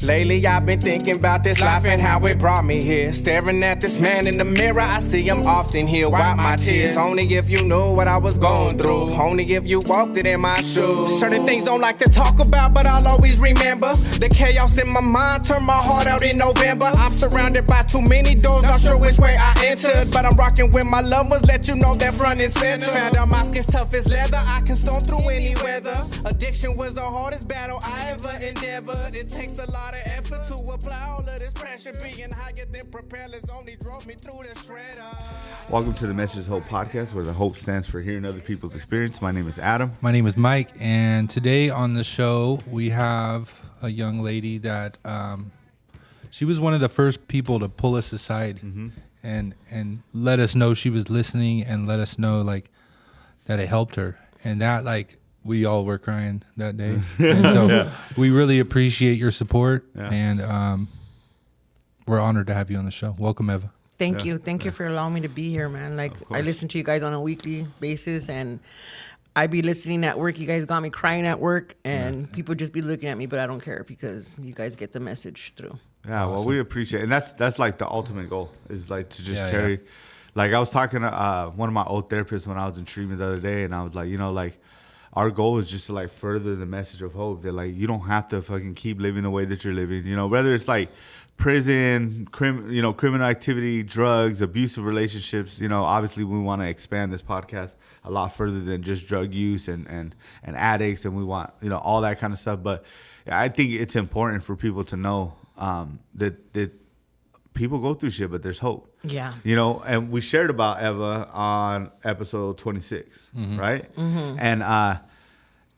Lately I've been thinking about this life and how it brought me here. Staring at this man in the mirror, I see him often here. Wipe my tears, only if you knew what I was going through. Only if you walked it in my shoes. Certain things don't like to talk about, but I'll always remember. The chaos in my mind turned my heart out in November. I'm surrounded by too many doors, not sure which way I entered. But I'm rocking with my loved ones, let you know that front and center. Found out my skin's tough as leather, I can storm through any weather. Addiction was the hardest battle I ever endeavored. It takes a lot of effort to apply all of this pressure. Being higher than propellers only drove me through the shredder. Welcome to the Message Hope podcast, where the hope stands for hearing other people's experience. My name is Adam. My name is Mike, and today on the show we have a young lady that she was one of the first people to pull us aside and let us know she was listening and let us know like that it helped her, and that like we all were crying that day. And so we really appreciate your support, and we're honored to have you on the show. Welcome, Eva. Thank you for allowing me to be here, man. Like, I listen to you guys on a weekly basis, and I be listening at work. You guys got me crying at work, and people just be looking at me, but I don't care because you guys get the message through. Yeah, awesome. Well, we appreciate it. And that's like the ultimate goal, is like to just carry. Yeah. Like, I was talking to one of my old therapists when I was in treatment the other day, and I was like, like, our goal is just to like further the message of hope that like you don't have to fucking keep living the way that you're living. Whether it's like prison, criminal activity, drugs, abusive relationships. Obviously we want to expand this podcast a lot further than just drug use and addicts, and we want all that kind of stuff. But I think it's important for people to know that people go through shit, but there's hope. Yeah. And we shared about Eva on episode 26, right? Mm-hmm.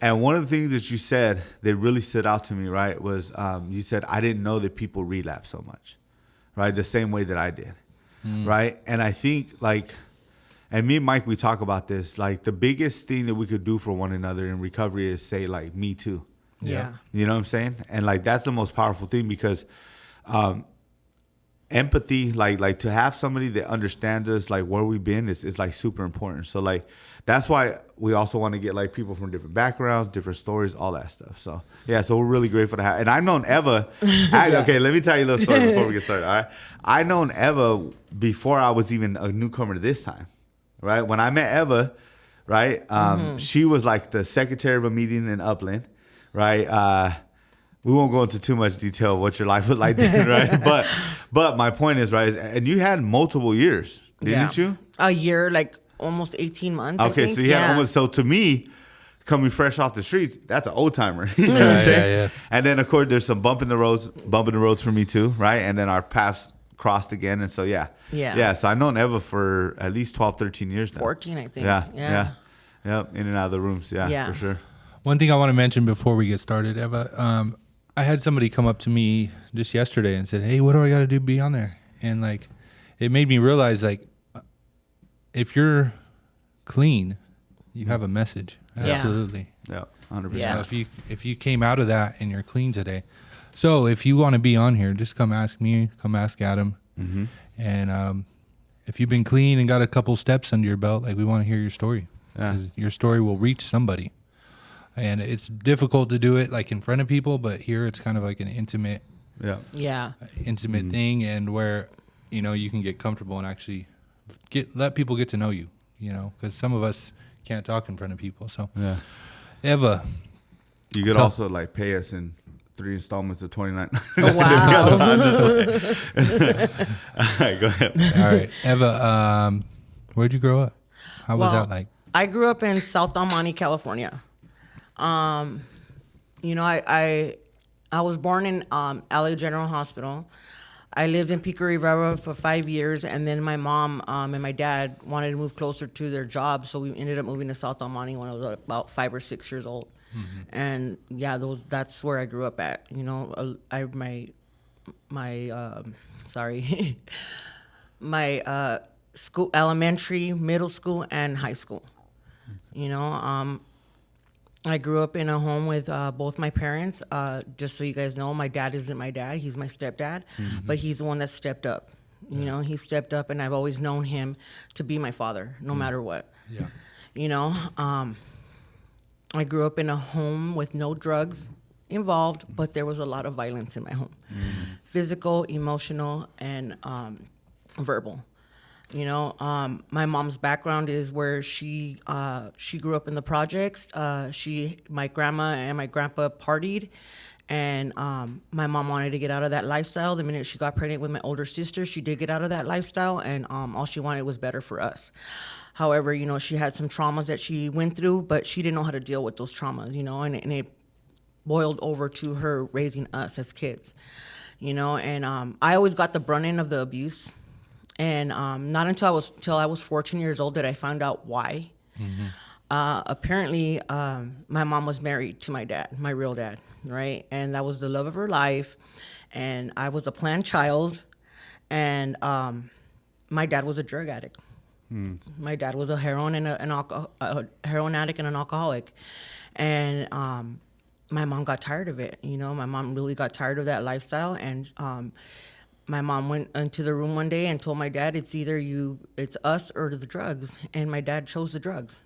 And one of the things that you said that really stood out to me, right, was you said, I didn't know that people relapse so much, right? The same way that I did, right? And I think, like, and me and Mike, we talk about this, like, the biggest thing that we could do for one another in recovery is say, like, me too. Yeah. You know what I'm saying? And, like, that's the most powerful thing, because empathy, like to have somebody that understands us, like where we've been, is like super important. So like that's why we also want to get like people from different backgrounds, different stories, all that stuff. So yeah, so we're really grateful to have. And I've known Eva. Okay, let me tell you a little story before we get started. All right, I known Eva before I was even a newcomer to this time. Right, when I met Eva, right, she was like the secretary of a meeting in Upland, right. We won't go into too much detail what your life was like then, right? But my point is, right, and you had multiple years, didn't you? A year, like almost 18 months. Okay, I think. So you had almost. So to me, coming fresh off the streets, that's an old timer. Yeah. And then of course there's some bump in the roads for me too, right? And then our paths crossed again, and so yeah. So I've known Eva for at least 12, 13 years now. 14, I think. Yeah. Yep, in and out of the rooms, yeah, for sure. One thing I want to mention before we get started, Eva, I had somebody come up to me just yesterday and said, hey, what do I got to do to be on there? And like, it made me realize, like, if you're clean, you have a message. Absolutely. Yeah, 100%. Yeah. So if you came out of that and you're clean today. So if you want to be on here, just come ask me, come ask Adam. Mm-hmm. And if you've been clean and got a couple steps under your belt, like, we want to hear your story. Because your story will reach somebody. And it's difficult to do it like in front of people, but here it's kind of like an intimate thing, and where you can get comfortable and actually let people get to know you, because some of us can't talk in front of people. So Eva, you could also like pay us in 3 installments of $29. Oh, wow. All right, go ahead. All right, Eva, where'd you grow up? How was that like? I grew up in South El Monte, California. I was born in LA General Hospital. I lived in Pico Rivera for 5 years, and then my mom and my dad wanted to move closer to their job, so we ended up moving to South El Monte when I was about 5 or 6 years old. Mm-hmm. And that's where I grew up at. My school, elementary, middle school, and high school. I grew up in a home with both my parents. Just so you guys know, my dad isn't my dad. He's my stepdad, but he's the one that stepped up. He stepped up, and I've always known him to be my father, no matter what. Yeah. I grew up in a home with no drugs, involved, but there was a lot of violence in my home, physical, emotional, and verbal. You know, my mom's background is where she grew up in the projects. My grandma and my grandpa partied, and my mom wanted to get out of that lifestyle. The minute she got pregnant with my older sister, she did get out of that lifestyle, and all she wanted was better for us. However, you know, she had some traumas that she went through, but she didn't know how to deal with those traumas, you know, and it boiled over to her raising us as kids, you know, and I always got the brunt end of the abuse. And not until I was 14 years old did I find out why. Apparently, my mom was married to my dad, my real dad, right? And that was the love of her life. And I was a planned child. And my dad was a drug addict. My dad was a heroin addict and an alcoholic. And my mom got tired of it. You know, my mom really got tired of that lifestyle. And my mom went into the room one day and told my dad, it's us or the drugs. And my dad chose the drugs.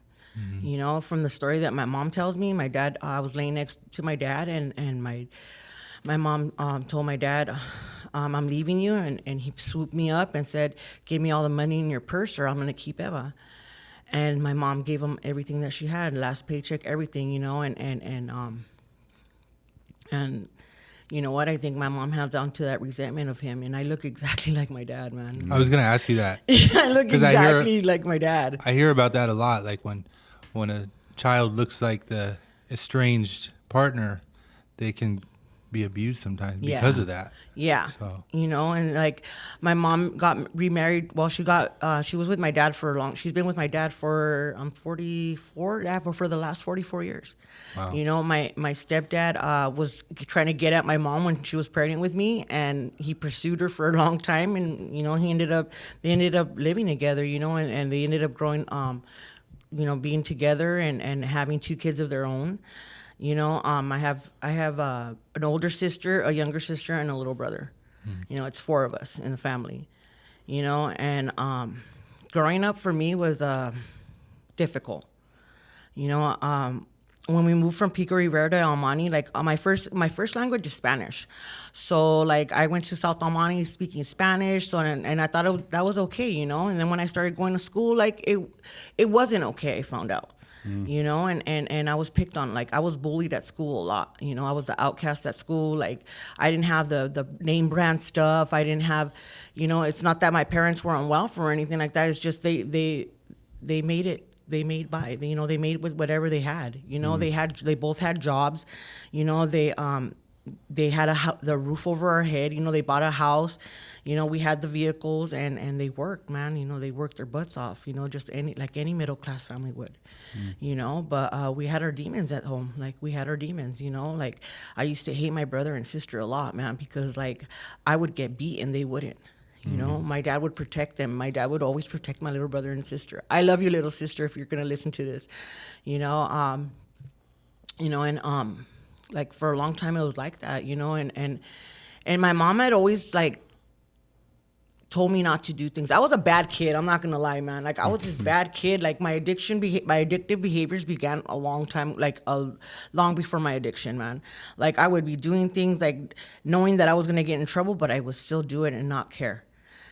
You know, from the story that my mom tells me, my dad, I was laying next to my dad, and my mom told my dad, I'm leaving you. And he swooped me up and said, give me all the money in your purse or I'm going to keep Eva. And my mom gave him everything that she had, last paycheck, everything, you know, and you know what? I think my mom held on to that resentment of him, and I look exactly like my dad, man. I was gonna ask you that. I look exactly like my dad. I hear about that a lot. Like when a child looks like the estranged partner, they can be abused sometimes because of that. Yeah. So. You know, and like my mom got remarried. Well, she was with my dad she's been with my dad for, I'm 44, for the last 44 years. Wow. You know, my stepdad was trying to get at my mom when she was pregnant with me, and he pursued her for a long time. And, you know, they ended up living together, you know, and they ended up growing, you know, being together and having 2 kids of their own. You know, I have an older sister, a younger sister, and a little brother. You know, it's 4 of us in the family. You know, and growing up for me was difficult. You know, when we moved from Pico Rivera to El Monte, like my first language is Spanish, so like I went to South El Monte speaking Spanish. So and I thought that was okay, you know. And then when I started going to school, like it wasn't okay. I found out. You know, and I was picked on. Like I was bullied at school a lot. You know, I was the outcast at school. Like I didn't have the name brand stuff. I didn't have, you know, it's not that my parents were on welfare or anything like that. It's just they made it. They made by, you know, they made with whatever they had. You know, they both had jobs. You know, they had the roof over our head. You know, they bought a house. You know, we had the vehicles, and they worked, man. You know, they worked their butts off. You know, just any middle class family would. You know, but we had our demons at home. Like we had our demons. You know, like I used to hate my brother and sister a lot, man, because like I would get beat and they wouldn't. You know, my dad would protect them. My dad would always protect my little brother and sister. I love you, little sister, if you're gonna listen to this. You know, and like for a long time it was like that. You know, and my mom had always like told me not to do things. I was a bad kid. I'm not gonna lie, man. Like I was this bad kid. Like my addictive behaviors began a long time, like long before my addiction, man. Like I would be doing things like knowing that I was gonna get in trouble, but I would still do it and not care.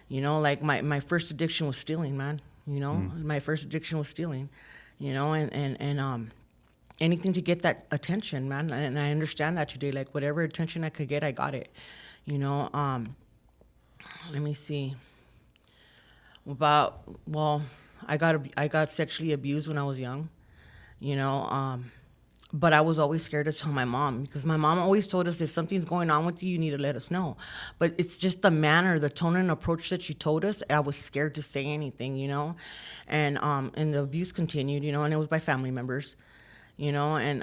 You know, like my first addiction was stealing, man. You know, my first addiction was stealing. You know, and anything to get that attention, man. And I understand that today. Like whatever attention I could get, I got it. You know, let me see. I got sexually abused when I was young. You know, but I was always scared to tell my mom, because my mom always told us if something's going on with you, you need to let us know. But it's just the manner, the tone and approach that she told us. I was scared to say anything, you know, and the abuse continued, you know, and it was by family members, you know, and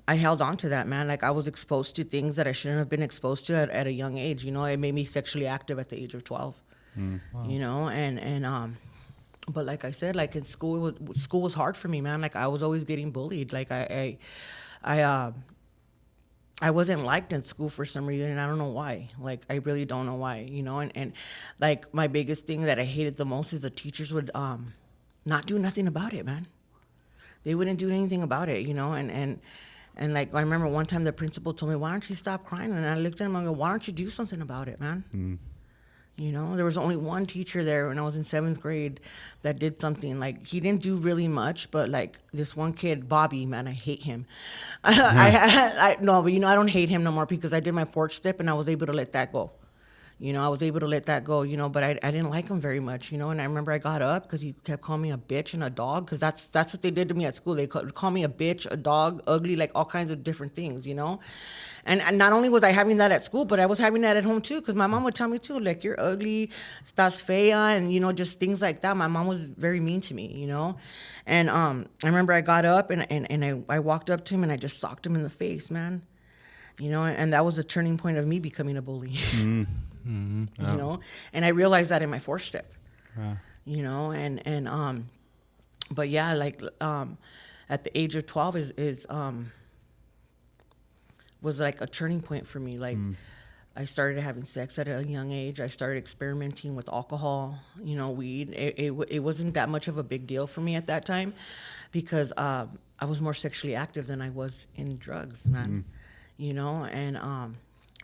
I held on to that, man. Like I was exposed to things that I shouldn't have been exposed to at a young age. You know, it made me sexually active at the age of 12. Wow. You know, and but like I said, like in school was hard for me, man. Like I was always getting bullied. Like I wasn't liked in school for some reason, and I don't know why. Like I really don't know why, you know. And like my biggest thing that I hated the most is the teachers would not do nothing about it, man. They wouldn't do anything about it, you know. And like I remember one time the principal told me, "Why don't you stop crying?" And I looked at him and I go, "Why don't you do something about it, man?" You know, there was only one teacher there when I was in 7th grade that did something. Like, he didn't do really much, but like this one kid, Bobby, man, I hate him. No, but you know, I don't hate him no more because I did my porch step and I was able to let that go. You know, I was able to let that go, you know, but I didn't like him very much, you know. And I remember I got up because he kept calling me a bitch and a dog, because that's what they did to me at school. They call me a bitch, a dog, ugly, like all kinds of different things, you know. And not only was I having that at school, but I was having that at home too, because my mom would tell me too, like, you're ugly, estás fea, and, you know, just things like that. My mom was very mean to me, you know. And I remember I got up and I walked up to him and I just socked him in the face, man. You know, and that was a turning point of me becoming a bully. You know, and I realized that in my 4th step. You know, and but yeah, like at the age of 12 was like a turning point for me. Like I started having sex at a young age. I started experimenting with alcohol, you know, weed. It wasn't that much of a big deal for me at that time because I was more sexually active than I was in drugs, man. You know, and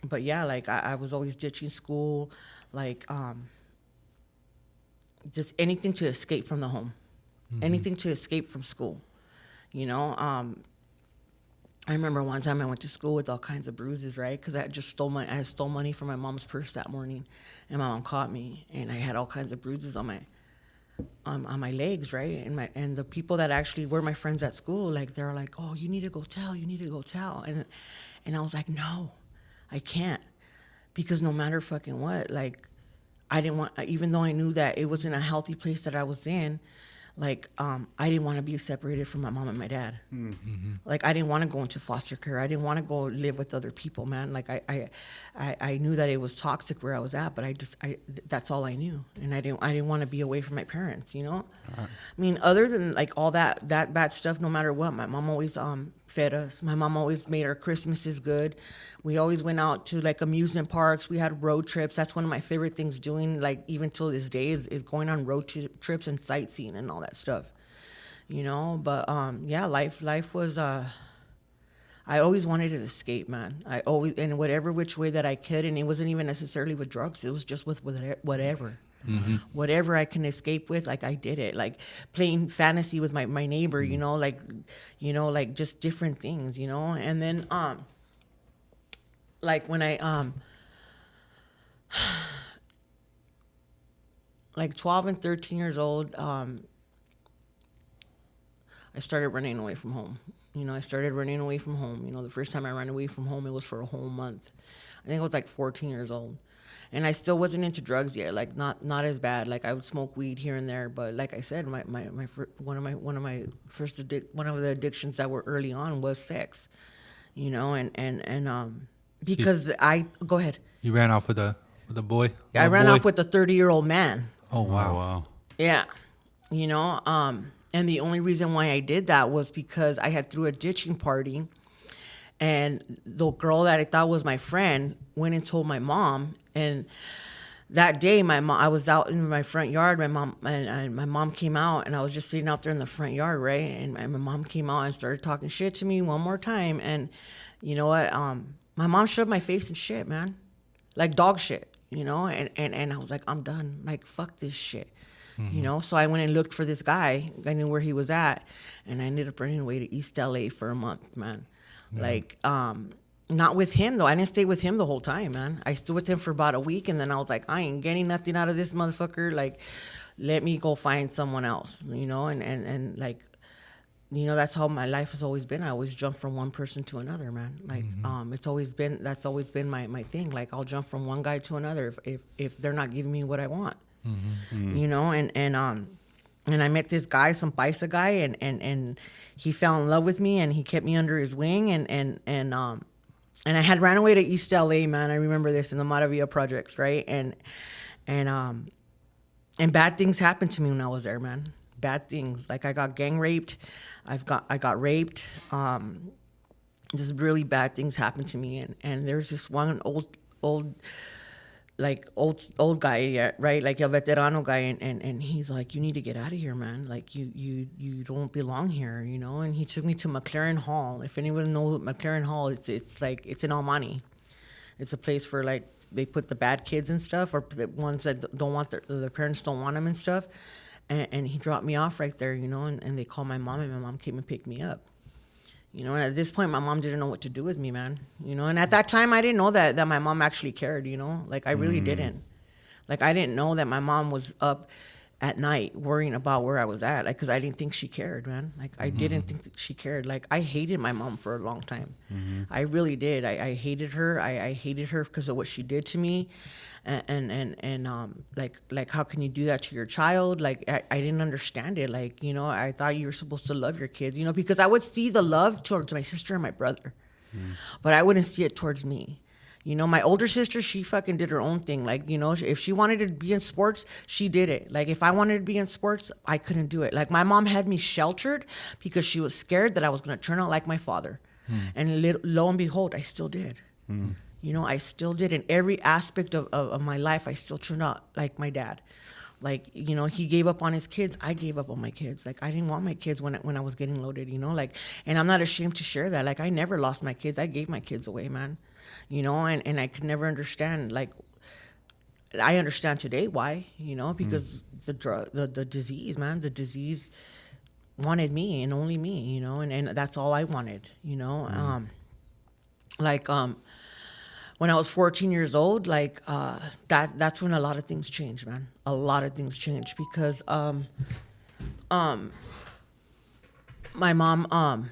but yeah, like I was always ditching school, like just anything to escape from the home, anything to escape from school, you know. I remember one time I went to school with all kinds of bruises, right? Because I stole money from my mom's purse that morning, and my mom caught me, and I had all kinds of bruises on my legs, right? And the people that actually were my friends at school, like, they were like, "Oh, you need to go tell, and I was like, "No, I can't," because no matter fucking what, like, I didn't want, even though I knew that it wasn't a healthy place that I was in, like, I didn't want to be separated from my mom and my dad. Like, I didn't want to go into foster care. I didn't want to go live with other people, man. Like, I knew that it was toxic where I was at, but that's all I knew. And I didn't want to be away from my parents, you know? I mean, other than like all that bad stuff, no matter what, my mom always fed us. My mom always made our Christmases good. We always went out to like amusement parks. We had road trips. That's one of my favorite things doing, like even till this day, is going on road trips and sightseeing and all that stuff, you know. But yeah, life was I always wanted to escape, man. I always, in whatever which way that I could, and it wasn't even necessarily with drugs. It was just with whatever. Whatever I can escape with, like, I did it. Like playing fantasy with my neighbor, you know, like just different things, you know. And then like when I like 12 and 13 years old, I started running away from home. You know, I started running away from home. You know, the first time I ran away from home, it was for a whole month. I think I was like 14 years old. And I still wasn't into drugs yet, like not as bad. Like, I would smoke weed here and there, but like I said, one of the addictions that were early on was sex, you know, and because go ahead. You ran off with a boy? I ran off with a 30-year-old man. Oh, wow. Yeah, you know, and the only reason why I did that was because I had threw a ditching party, and the girl that I thought was my friend went and told my mom. And that day, I was out in my front yard. My mom came out, and I was just sitting out there in the front yard, right? And my mom came out and started talking shit to me one more time. And you know what? My mom shoved my face in shit, man, like dog shit, you know. And I was like, I'm done. Like, fuck this shit. You know, so I went and looked for this guy. I knew where he was at, and I ended up running away to East LA for a month, man. Like, not with him, though. I didn't stay with him the whole time, man. I stood with him for about a week, and then I was like, I ain't getting nothing out of this motherfucker. Like, let me go find someone else, you know? And like, you know, that's how my life has always been. I always jump from one person to another, man. Like, that's always been my thing. Like, I'll jump from one guy to another if they're not giving me what I want, you know? And I met this guy, some paisa guy, and he fell in love with me, and he kept me under his wing, and I had ran away to East LA, man. I remember this in the Maravilla projects, right? And bad things happened to me when I was there, man. Bad things. Like, I got gang raped. I got raped. Just really bad things happened to me. And there's this one old like old guy, yeah, right? Like a veterano guy, and he's like, you need to get out of here, man. Like you don't belong here, you know. And he took me to McLaren Hall. If anyone knows McLaren Hall, it's like it's in Almani. It's a place for like they put the bad kids and stuff, or the ones that don't want their parents don't want them and stuff. And he dropped me off right there, you know. And they called my mom, and my mom came and picked me up. You know, and at this point, my mom didn't know what to do with me, man. You know, and at that time, I didn't know that my mom actually cared, you know? Like, I really didn't. Like, I didn't know that my mom was up at night worrying about where I was at. Like, because I didn't think she cared, man. Like, I didn't think that she cared. Like, I hated my mom for a long time. I really did. I hated her. I hated her because of what she did to me. And like how can you do that to your child? Like I didn't understand it. Like, you know, I thought you were supposed to love your kids, you know, because I would see the love towards my sister and my brother, but I wouldn't see it towards me. You know, my older sister, she fucking did her own thing. Like, you know, if she wanted to be in sports, she did it. Like, if I wanted to be in sports, I couldn't do it. Like, my mom had me sheltered because she was scared that I was going to turn out like my father. And lo and behold, I still did. You know, I still did. In every aspect of my life, I still turned out like my dad. Like, you know, he gave up on his kids. I gave up on my kids. Like, I didn't want my kids when I was getting loaded, you know? Like, and I'm not ashamed to share that. Like, I never lost my kids. I gave my kids away, man. You know, and I could never understand, like, I understand today why, you know, because the disease, man, the disease wanted me and only me, you know, and that's all I wanted, you know? When I was 14 years old, like, that's when a lot of things changed, man. A lot of things changed because, my mom,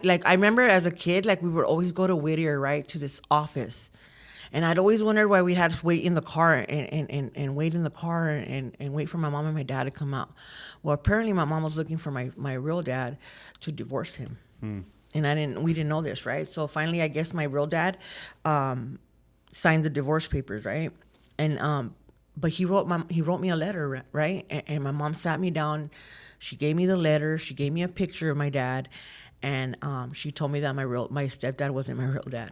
like, I remember as a kid, like, we would always go to Whittier, right, to this office. And I'd always wondered why we had to wait in the car and wait in the car and wait for my mom and my dad to come out. Well, apparently my mom was looking for my real dad to divorce him. And we didn't know this, right? So finally, I guess my real dad signed the divorce papers, right? And but he wrote me a letter, right? And my mom sat me down. She gave me the letter. She gave me a picture of my dad, and she told me that my stepdad wasn't my real dad.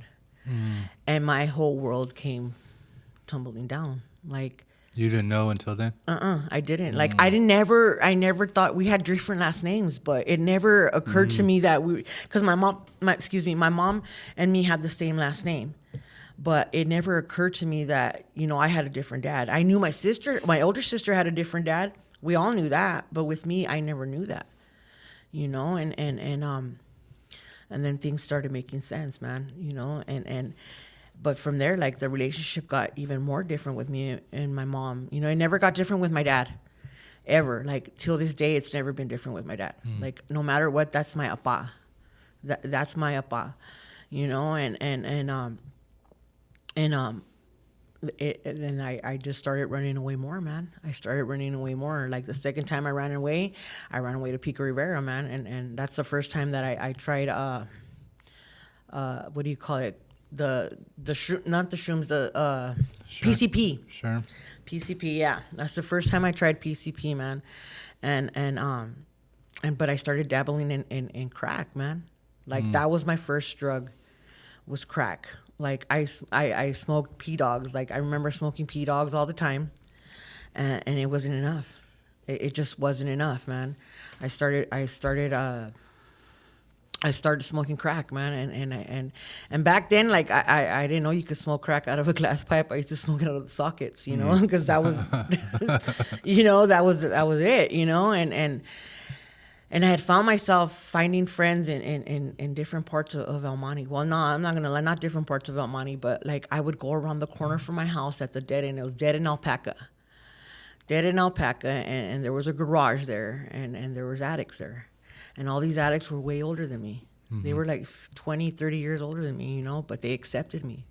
And my whole world came tumbling down. Like, you didn't know until then? I didn't. Like, I never thought we had different last names, but it never occurred to me that because my mom and me had the same last name, but it never occurred to me that, you know, I had a different dad. I knew my older sister had a different dad. We all knew that, but with me, I never knew that, you know, and then things started making sense, man, you know, but from there, like, the relationship got even more different with me and my mom. You know, it never got different with my dad, ever. Like, till this day, it's never been different with my dad. Like, no matter what, that's my appa. That's my appa, you know, and then I just started running away more, man. I started running away more. Like, the second time I ran away to Pico Rivera, man. And that's the first time that I tried, what do you call it? Not the shrooms, Sure. PCP. Sure. PCP, yeah. That's the first time I tried PCP, man. But I started dabbling in crack, man. Like, that was my first drug, was crack. Like, I smoked P-Dogs. Like, I remember smoking P-Dogs all the time, and it wasn't enough. It just wasn't enough, man. I started smoking crack, man, and back then, like, I didn't know you could smoke crack out of a glass pipe. I used to smoke it out of the sockets, you know, because that was, you know, that was it, you know, and I had found myself finding friends in different parts of El Monte. Well, no, I'm not gonna lie, not different parts of El Monte, but, like, I would go around the corner from my house at the dead end. It was dead in Alpaca, and there was a garage there, and there was addicts there. And all these addicts were way older than me. They were like 20, 30 years older than me, you know, but they accepted me.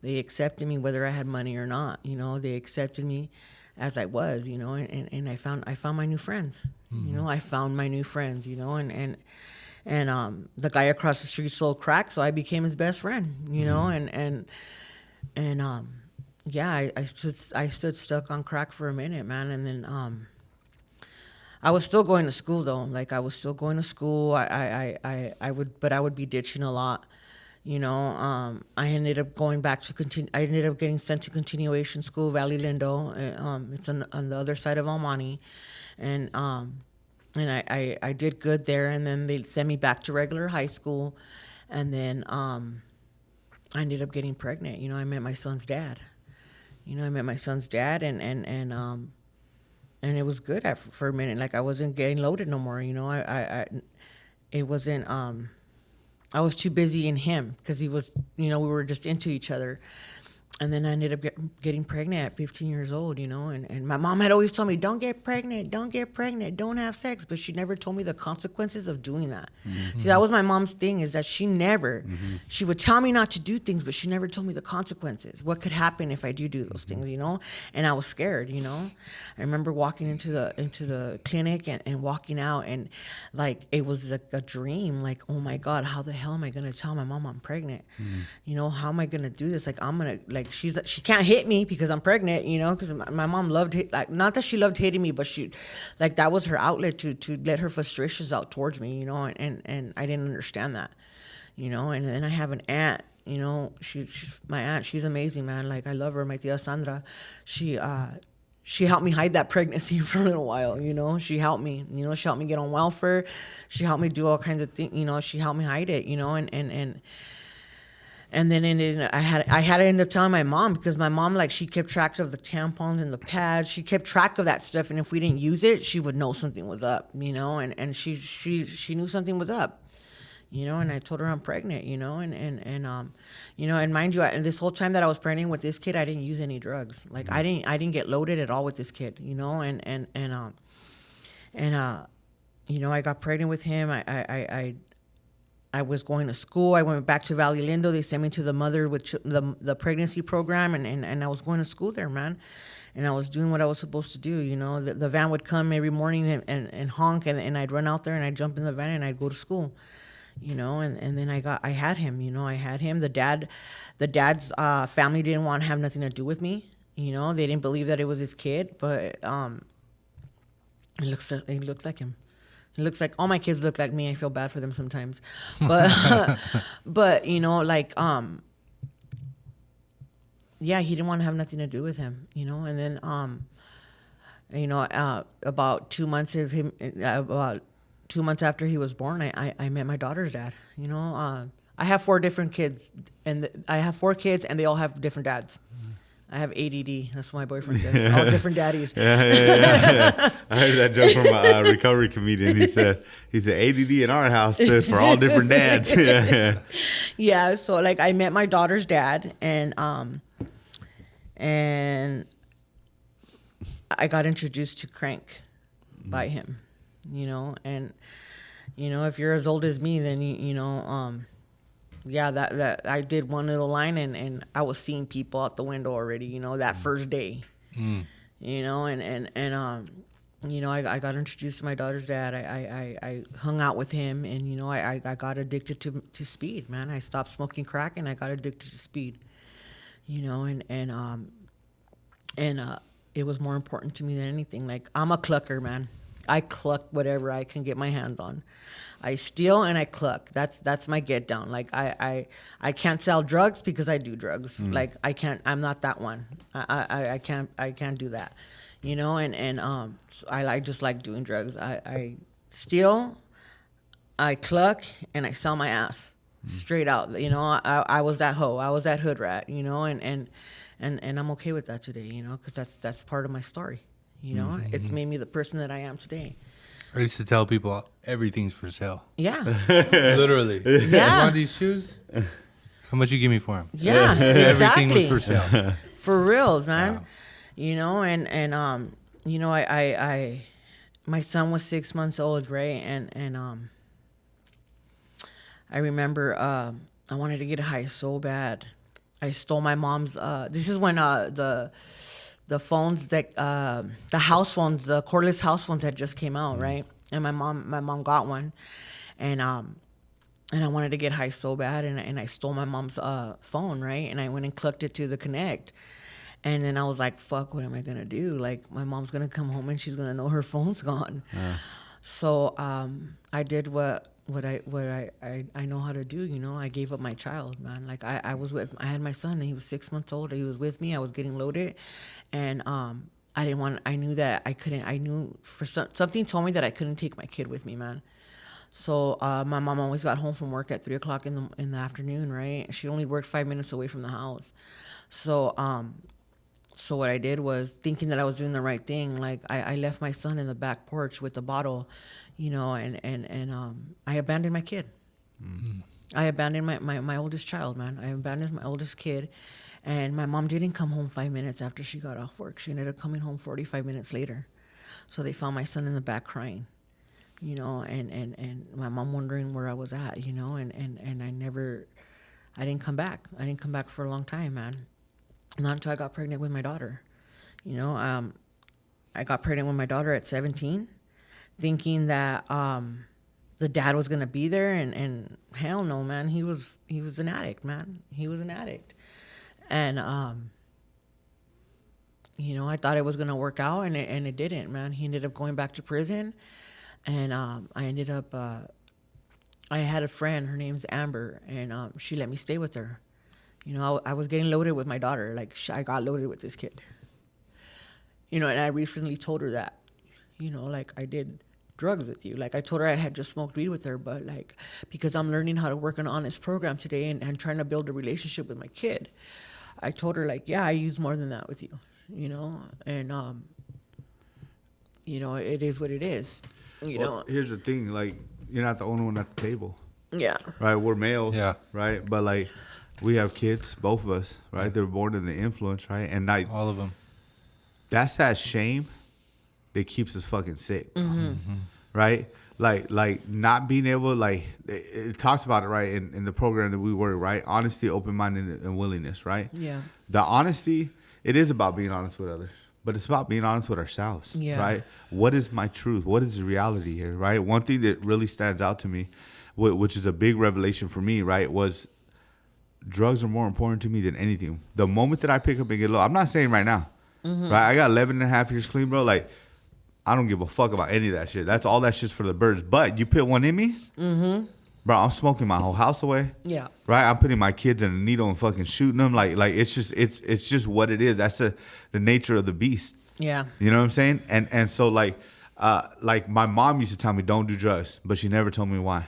They accepted me whether I had money or not, you know. They accepted me as I was, you know, and I found my new friends. You know, I found my new friends, you know, and the guy across the street sold crack, so I became his best friend, you know, yeah, I stood stuck on crack for a minute, man, and then I was still going to school though. Like, I was still going to school. I would be ditching a lot, I ended up going back to continue. I ended up getting sent to continuation school, Valley Lindo. It's on the other side of Almani, and I did good there. And then they sent me back to regular high school, and then I ended up getting pregnant. I met my son's dad. And it was good for a minute. Like, I wasn't getting loaded no more. It wasn't. I was too busy in him because he was. We were just into each other. And then I ended up getting pregnant at 15 years old, and my mom had always told me, don't get pregnant, don't have sex. But she never told me the consequences of doing that. Mm-hmm. See, that was my mom's thing, is that she never, she would tell me not to do things, but she never told me the consequences. What could happen if I do those things, And I was scared, I remember walking into the clinic and walking out, and like, it was like a dream. Like, oh my God, how the hell am I going to tell my mom I'm pregnant? How am I going to do this? Like, I'm going to, like, she can't hit me because I'm pregnant, because my mom loved not that she loved hitting me, but she, like, that was her outlet to let her frustrations out towards me, and I didn't understand that, and then I have an aunt, she's my aunt. She's amazing, man. Like, I love her, my tia Sandra. She helped me hide that pregnancy for a little while, She helped me, she helped me get on welfare. She helped me do all kinds of things, she helped me hide it, and then I had to end up telling my mom, because my mom, like, she kept track of the tampons and the pads. She kept track of that stuff, and if we didn't use it, she would know something was up, and she knew something was up, and I told her I'm pregnant, and mind you, and this whole time that I was pregnant with this kid, I didn't use any drugs. Like, I didn't get loaded at all with this kid, I got pregnant with him. I was going to school. I went back to Valley Lindo. They sent me to the mother with the pregnancy program, and I was going to school there, man. And I was doing what I was supposed to do. The van would come every morning and honk, and I'd run out there and I'd jump in the van and I'd go to school. And then I had him. I had him. The dad's family didn't want to have nothing to do with me. They didn't believe that it was his kid, but it looks like him. It looks like all my kids look like me. I feel bad for them sometimes, but yeah, he didn't want to have nothing to do with him, And then about 2 months of him, about 2 months after he was born, I met my daughter's dad. I have 4 different kids, and I have 4 kids, and they all have different dads. I have ADD. That's what my boyfriend says. All different daddies. Yeah. I heard that joke from a recovery comedian. He said ADD in our house stood for all different dads. Yeah. So, like, I met my daughter's dad, and I got introduced to crank by him. And if you're as old as me, then yeah, that I did one little line, and I was seeing people out the window already, that first day, I got introduced to my daughter's dad. I hung out with him, and, I got addicted to speed, man. I stopped smoking crack, and I got addicted to speed, and it was more important to me than anything. Like, I'm a clucker, man. I cluck whatever I can get my hands on. I steal and I cluck. That's my get down. Like, I can't sell drugs because I do drugs. Like, I'm not that one. I can't do that. So I just like doing drugs. I steal, I cluck, and I sell my ass straight out. I was that hoe. I was that hood rat, and I'm okay with that today, because that's part of my story. It's made me the person that I am today. I used to tell people everything's for sale. Yeah. Literally. Yeah. You want these shoes? How much you give me for them? Yeah, exactly. Everything was for sale. For reals, man. Wow. I my son was 6 months old, right? And I remember I wanted to get high so bad. I stole my mom's. This is when the phones that the house phones, the cordless house phones had just came out, right? And my mom got one, and I wanted to get high so bad, and I stole my mom's phone, right? And I went and clucked it to the Connect, and then I was like, "Fuck, what am I gonna do? Like, my mom's gonna come home and she's gonna know her phone's gone." So I did what I know how to do. You know, I gave up my child, man. Like I had my son, and he was 6 months old. He was with me. I was getting loaded, and I didn't want. I knew that I couldn't. I knew something told me that I couldn't take my kid with me, man. So my mom always got home from work at 3 o'clock in the afternoon, right? She only worked 5 minutes away from the house. So so what I did was, thinking that I was doing the right thing, like I left my son in the back porch with the bottle, you know, and I abandoned my kid. Mm-hmm. I abandoned my oldest child, man. I abandoned my oldest kid. And my mom didn't come home 5 minutes after she got off work. She ended up coming home 45 minutes later. So they found my son in the back crying, you know, and my mom wondering where I was at, you know, and I didn't come back. I didn't come back for a long time, man. Not until I got pregnant with my daughter. You know, I got pregnant with my daughter at 17, thinking that the dad was gonna be there, and hell no, man. He was an addict, man. He was an addict. And you know, I thought it was gonna work out, and it didn't, man. He ended up going back to prison, and I ended up. I had a friend. Her name's Amber, and she let me stay with her. You know, I was getting loaded with my daughter. Like, I got loaded with this kid. You know, and I recently told her that. You know, like, I did drugs with you. Like, I told her I had just smoked weed with her, but like, because I'm learning how to work an honest program today, and trying to build a relationship with my kid, I told her, like, yeah, I use more than that with you. You know, and you know, it is what it is. You know, here's the thing, like, you're not the only one at the table. Yeah. Right, we're males. Yeah. Right, but like, we have kids, both of us. Right, they're born in the influence. Right, and like all of them. That's that shame that keeps us fucking sick. Mm-hmm. Mm-hmm. Right, like not being able, like it talks about it, right, in the program that we work, right, honesty, open-minded, and willingness. Right. Yeah. The honesty, it is about being honest with others, but it's about being honest with ourselves. Yeah. Right. What is my truth? What is the reality here? Right. One thing that really stands out to me, which is a big revelation for me, right, was drugs are more important to me than anything. The moment that I pick up and get low, I'm not saying right now, right? I got 11 and a half years clean, bro. Like, I don't give a fuck about any of that shit. That's all that shit's for the birds. But you put one in me, bro, I'm smoking my whole house away. Yeah. Right? I'm putting my kids in a needle and fucking shooting them. Like it's just what it is. That's the nature of the beast. Yeah. You know what I'm saying? And so like my mom used to tell me, don't do drugs, but she never told me why.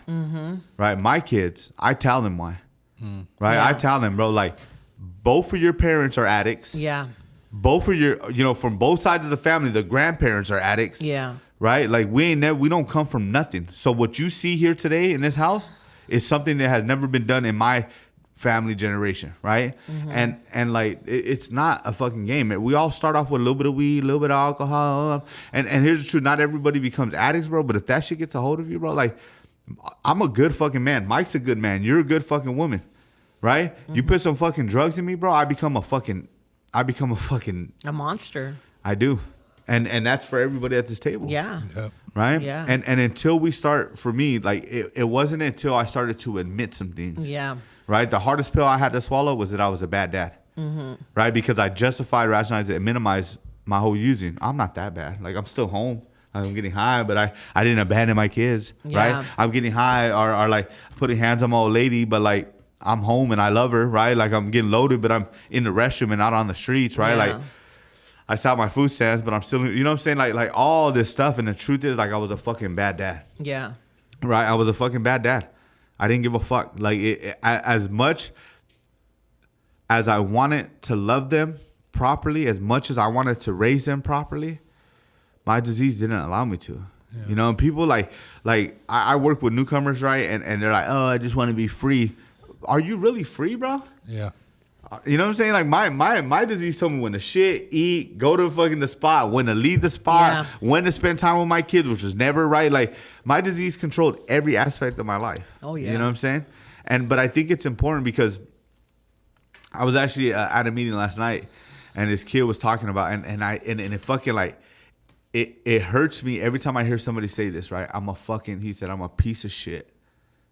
Right? My kids, I tell them why. Right? Yeah. I tell them, bro, like, both of your parents are addicts. Yeah. Both of your, you know, from both sides of the family, the grandparents are addicts. Yeah. Right? Like, we don't come from nothing. So what you see here today in this house is something that has never been done in my family generation, right? And like, it's not a fucking game. We all start off with a little bit of weed, a little bit of alcohol. And here's the truth, not everybody becomes addicts, bro, but if that shit gets a hold of you, bro, like, I'm a good fucking man. Mike's a good man. You're a good fucking woman, right? You put some fucking drugs in me, bro, I become a monster. I do. And that's for everybody at this table. Yeah. Yep. Right? Yeah. And until we start, for me, like, it wasn't until I started to admit some things. Yeah. Right? The hardest pill I had to swallow was that I was a bad dad. Right? Because I justified, rationalized it, and minimized my whole using. I'm not that bad. Like, I'm still home. I'm getting high, but I didn't abandon my kids, right? I'm getting high or like putting hands on my old lady, but like, I'm home and I love her, right? Like, I'm getting loaded, but I'm in the restroom and not on the streets, right? Like, I stopped my food stamps, but I'm still, you know what I'm saying? Like all this stuff. And the truth is, like, I was a fucking bad dad. Yeah. Right? I was a fucking bad dad. I didn't give a fuck. Like, as much as I wanted to love them properly, as much as I wanted to raise them properly, my disease didn't allow me to. Yeah. You know, and people like I work with newcomers, right? And they're like, oh, I just want to be free. Are you really free, bro? Yeah. You know what I'm saying? Like, my disease told me when to shit, eat, go to fucking the spot, when to leave the spot, when to spend time with my kids, which was never right. Like, my disease controlled every aspect of my life. Oh, yeah. You know what I'm saying? But I think it's important because I was actually at a meeting last night, and this kid was talking about, and it fucking, like, it hurts me every time I hear somebody say this, right? He said, I'm a piece of shit.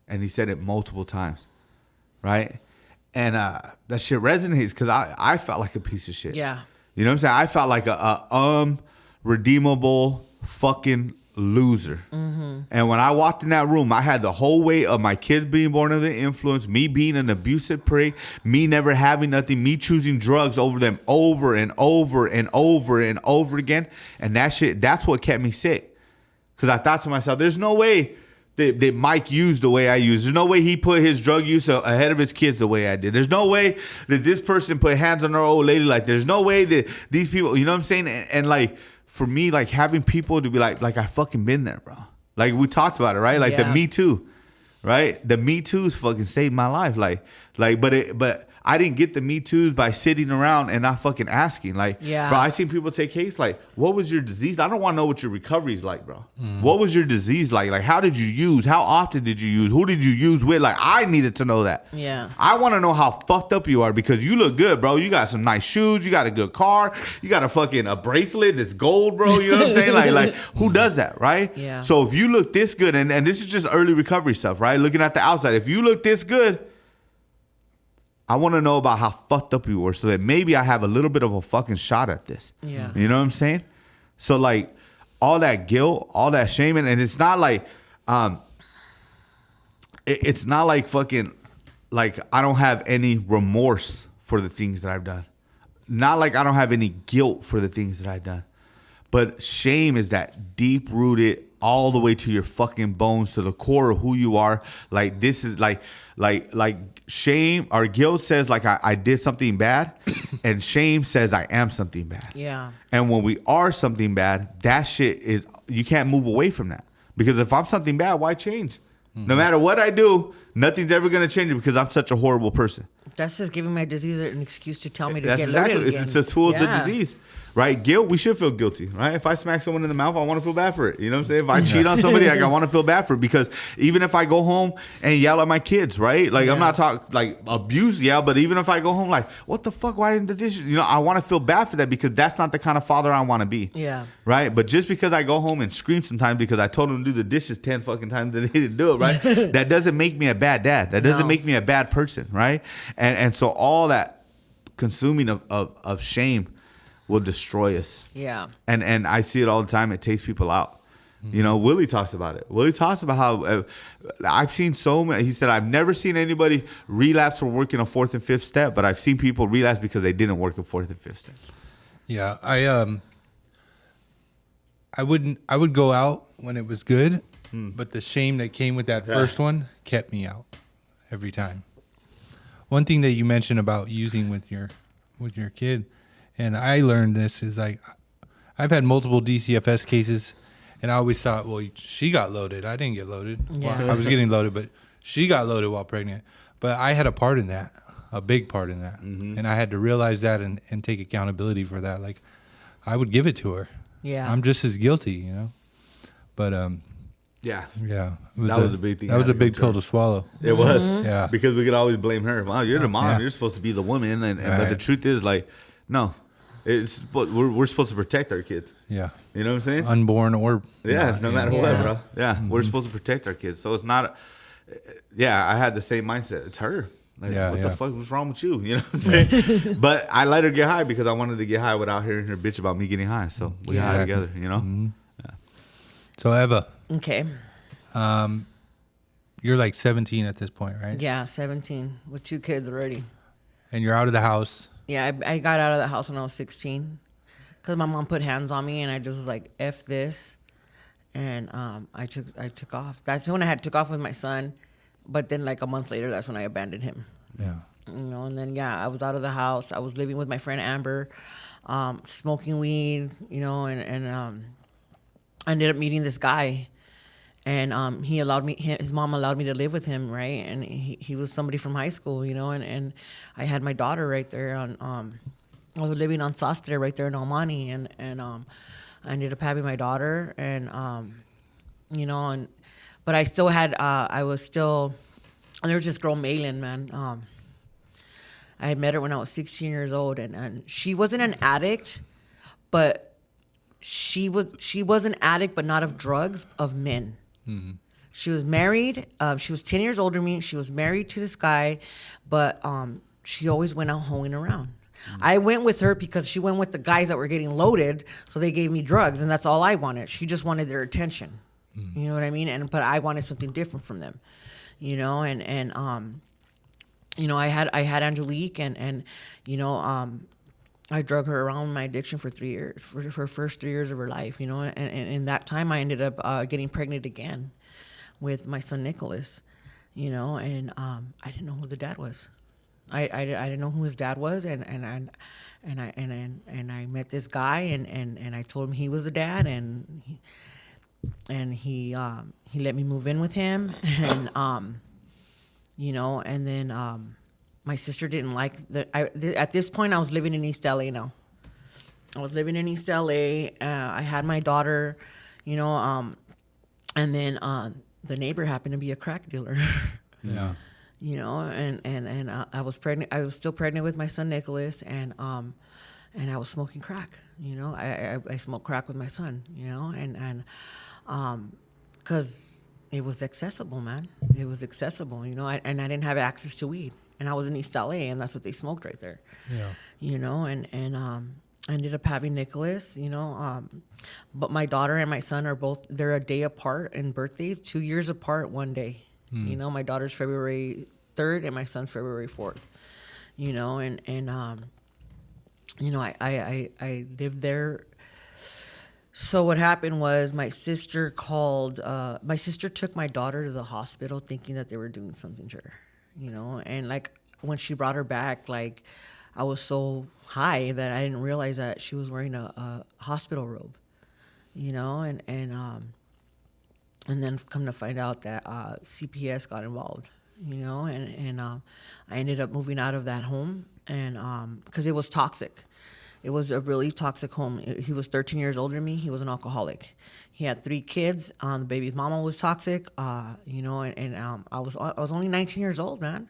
And he said it multiple times, right? And that shit resonates because I felt like a piece of shit. Yeah. You know what I'm saying? I felt like a redeemable fucking loser. And when I walked in that room, I had the whole weight of my kids being born under the influence, me being an abusive prick, me never having nothing, me choosing drugs over them over and over and over and over again. And that's what kept me sick. Because I thought to myself, there's no way that Mike used the way I used. There's no way he put his drug use ahead of his kids the way I did. There's no way that this person put hands on their old lady. Like, there's no way that these people, you know what I'm saying? And like, for me, like, having people to be like I fucking been there, bro. Like, we talked about it, right? Like, the Me Too, right? The Me Too's fucking saved my life. But I didn't get the Me Too's by sitting around and not fucking asking. Like, yeah. Bro, I seen people take case like, what was your disease? I don't want to know what your recovery's like, bro. What was your disease like? Like, how did you use? How often did you use? Who did you use with? Like, I needed to know that. Yeah. I want to know how fucked up you are because you look good, bro. You got some nice shoes. You got a good car. You got a bracelet that's gold, bro. You know what I'm saying? Like who does that, right? Yeah. So if you look this good, and this is just early recovery stuff, right? Looking at the outside. If you look this good, I want to know about how fucked up you were so that maybe I have a little bit of a fucking shot at this. Yeah. You know what I'm saying? So, like, all that guilt, all that shame, and it's not like, it's not like fucking, like, I don't have any remorse for the things that I've done. Not like I don't have any guilt for the things that I've done. But shame is that deep-rooted all the way to your fucking bones, to the core of who you are. Like, this is like shame or guilt says like I did something bad, and shame says I am something bad. Yeah. And when we are something bad, that shit is, you can't move away from that. Because if I'm something bad, why change? No matter what I do, nothing's ever going to change it because I'm such a horrible person. That's just giving my disease an excuse to tell me to That's get exactly loaded again. it's a tool of the Yeah. disease, right? Guilt, we should feel guilty, right? If I smack someone in the mouth, I want to feel bad for it. You know what I'm saying? If I cheat on somebody, like, I want to feel bad for it because even if I go home and yell at my kids, right? Like, I'm not talking like abuse, but even if I go home like, what the fuck? Why didn't the dishes? You know, I want to feel bad for that because that's not the kind of father I want to be. Yeah. Right? But just because I go home and scream sometimes because I told them to do the dishes 10 fucking times and they didn't do it, right? That doesn't make me a bad dad. That doesn't make me a bad person, right? And so all that consuming of shame will destroy us. Yeah. And I see it all the time. It takes people out. You know, Willie talks about it. Willie talks about how I've seen so many. He said, I've never seen anybody relapse from working a fourth and fifth step, but I've seen people relapse because they didn't work a fourth and fifth step. Yeah, I would go out when it was good, but the shame that came with that first one kept me out every time. One thing that you mentioned about using with your kid, and I learned this, is like I've had multiple DCFS cases, and I always thought, well, she got loaded. I didn't get loaded. Yeah. Well, I was getting loaded, but she got loaded while pregnant. But I had a part in that, a big part in that, and I had to realize that and take accountability for that. Like, I would give it to her. Yeah. I'm just as guilty, you know. But Yeah. yeah, That was a big thing. That was a big pill to swallow. It was. Yeah. Because we could always blame her. Wow, you're the mom. Yeah. You're supposed to be the woman. But the Right. truth is, like, no. We're supposed to protect our kids. Yeah. You know what I'm saying? Unborn or Yeah, not, no you matter know. what, Yeah. bro. Yeah, we're supposed to protect our kids. So it's not. I had the same mindset. It's her. Like, Yeah, what yeah. the fuck was wrong with you? You know what I'm saying? But I let her get high because I wanted to get high without hearing her bitch about me getting high. So we got high Exactly. together, you know? So Eva, Okay. you're like 17 at this point, right? Yeah, 17 with 2 kids already. And you're out of the house. Yeah, I got out of the house when I was 16 because my mom put hands on me, and I just was like, F this. And I took off. That's when I took off with my son. But then like a month later, that's when I abandoned him. Yeah. You know, and then, I was out of the house. I was living with my friend Amber, smoking weed, you know, and I ended up meeting this guy. And he allowed me, his mom allowed me to live with him, right? And he was somebody from high school, you know, and I had my daughter right there on, I was living on Sastre right there in Almani, and I ended up having my daughter, and, you know, but I still had, I was still, and there was this girl, Maylin, man. I had met her when I was 16 years old, and she wasn't an addict, but she was an addict, but not of drugs, of men. Mm-hmm. She was married. She was 10 years older than me. She was married to this guy, but she always went out hoeing around. I went with her because she went with the guys that were getting loaded, so they gave me drugs, and that's all I wanted. She just wanted their attention. You know what I mean? But I wanted something different from them, you know. And you know, I had Angelique, and you know, I drug her around my addiction for 3 years, for her first 3 years of her life, you know. And in that time, I ended up getting pregnant again with my son Nicholas, you know. And I didn't know who the dad was. I didn't know who his dad was, and I met this guy, and I told him he was the dad, and he let me move in with him, and you know. And then my sister didn't like that. At this point, I was living in East LA now. I was living in East LA. I had my daughter, you know, and then the neighbor happened to be a crack dealer. Yeah. You know, and I was pregnant. I was still pregnant with my son Nicholas, and I was smoking crack. You know, I smoked crack with my son. You know, and because it was accessible, man. It was accessible. You know, and I didn't have access to weed, and I was in East LA, and that's what they smoked right there. Yeah. You know, and I ended up having Nicholas. You know, but my daughter and my son are both, they're a day apart in birthdays, 2 years apart, one day. You know, my daughter's February 3rd and my son's February 4th. You know, and you know, I lived there. So what happened was my sister called. My sister took my daughter to the hospital, thinking that they were doing something to her. You know, and like when she brought her back, like I was so high that I didn't realize that she was wearing a hospital robe. You know, and then come to find out that CPS got involved, you know, and I ended up moving out of that home, and because it was toxic. It was a really toxic home. He was 13 years older than me. He was an alcoholic. He had 3 kids. The baby's mama was toxic, you know, and I was only 19 years old, man.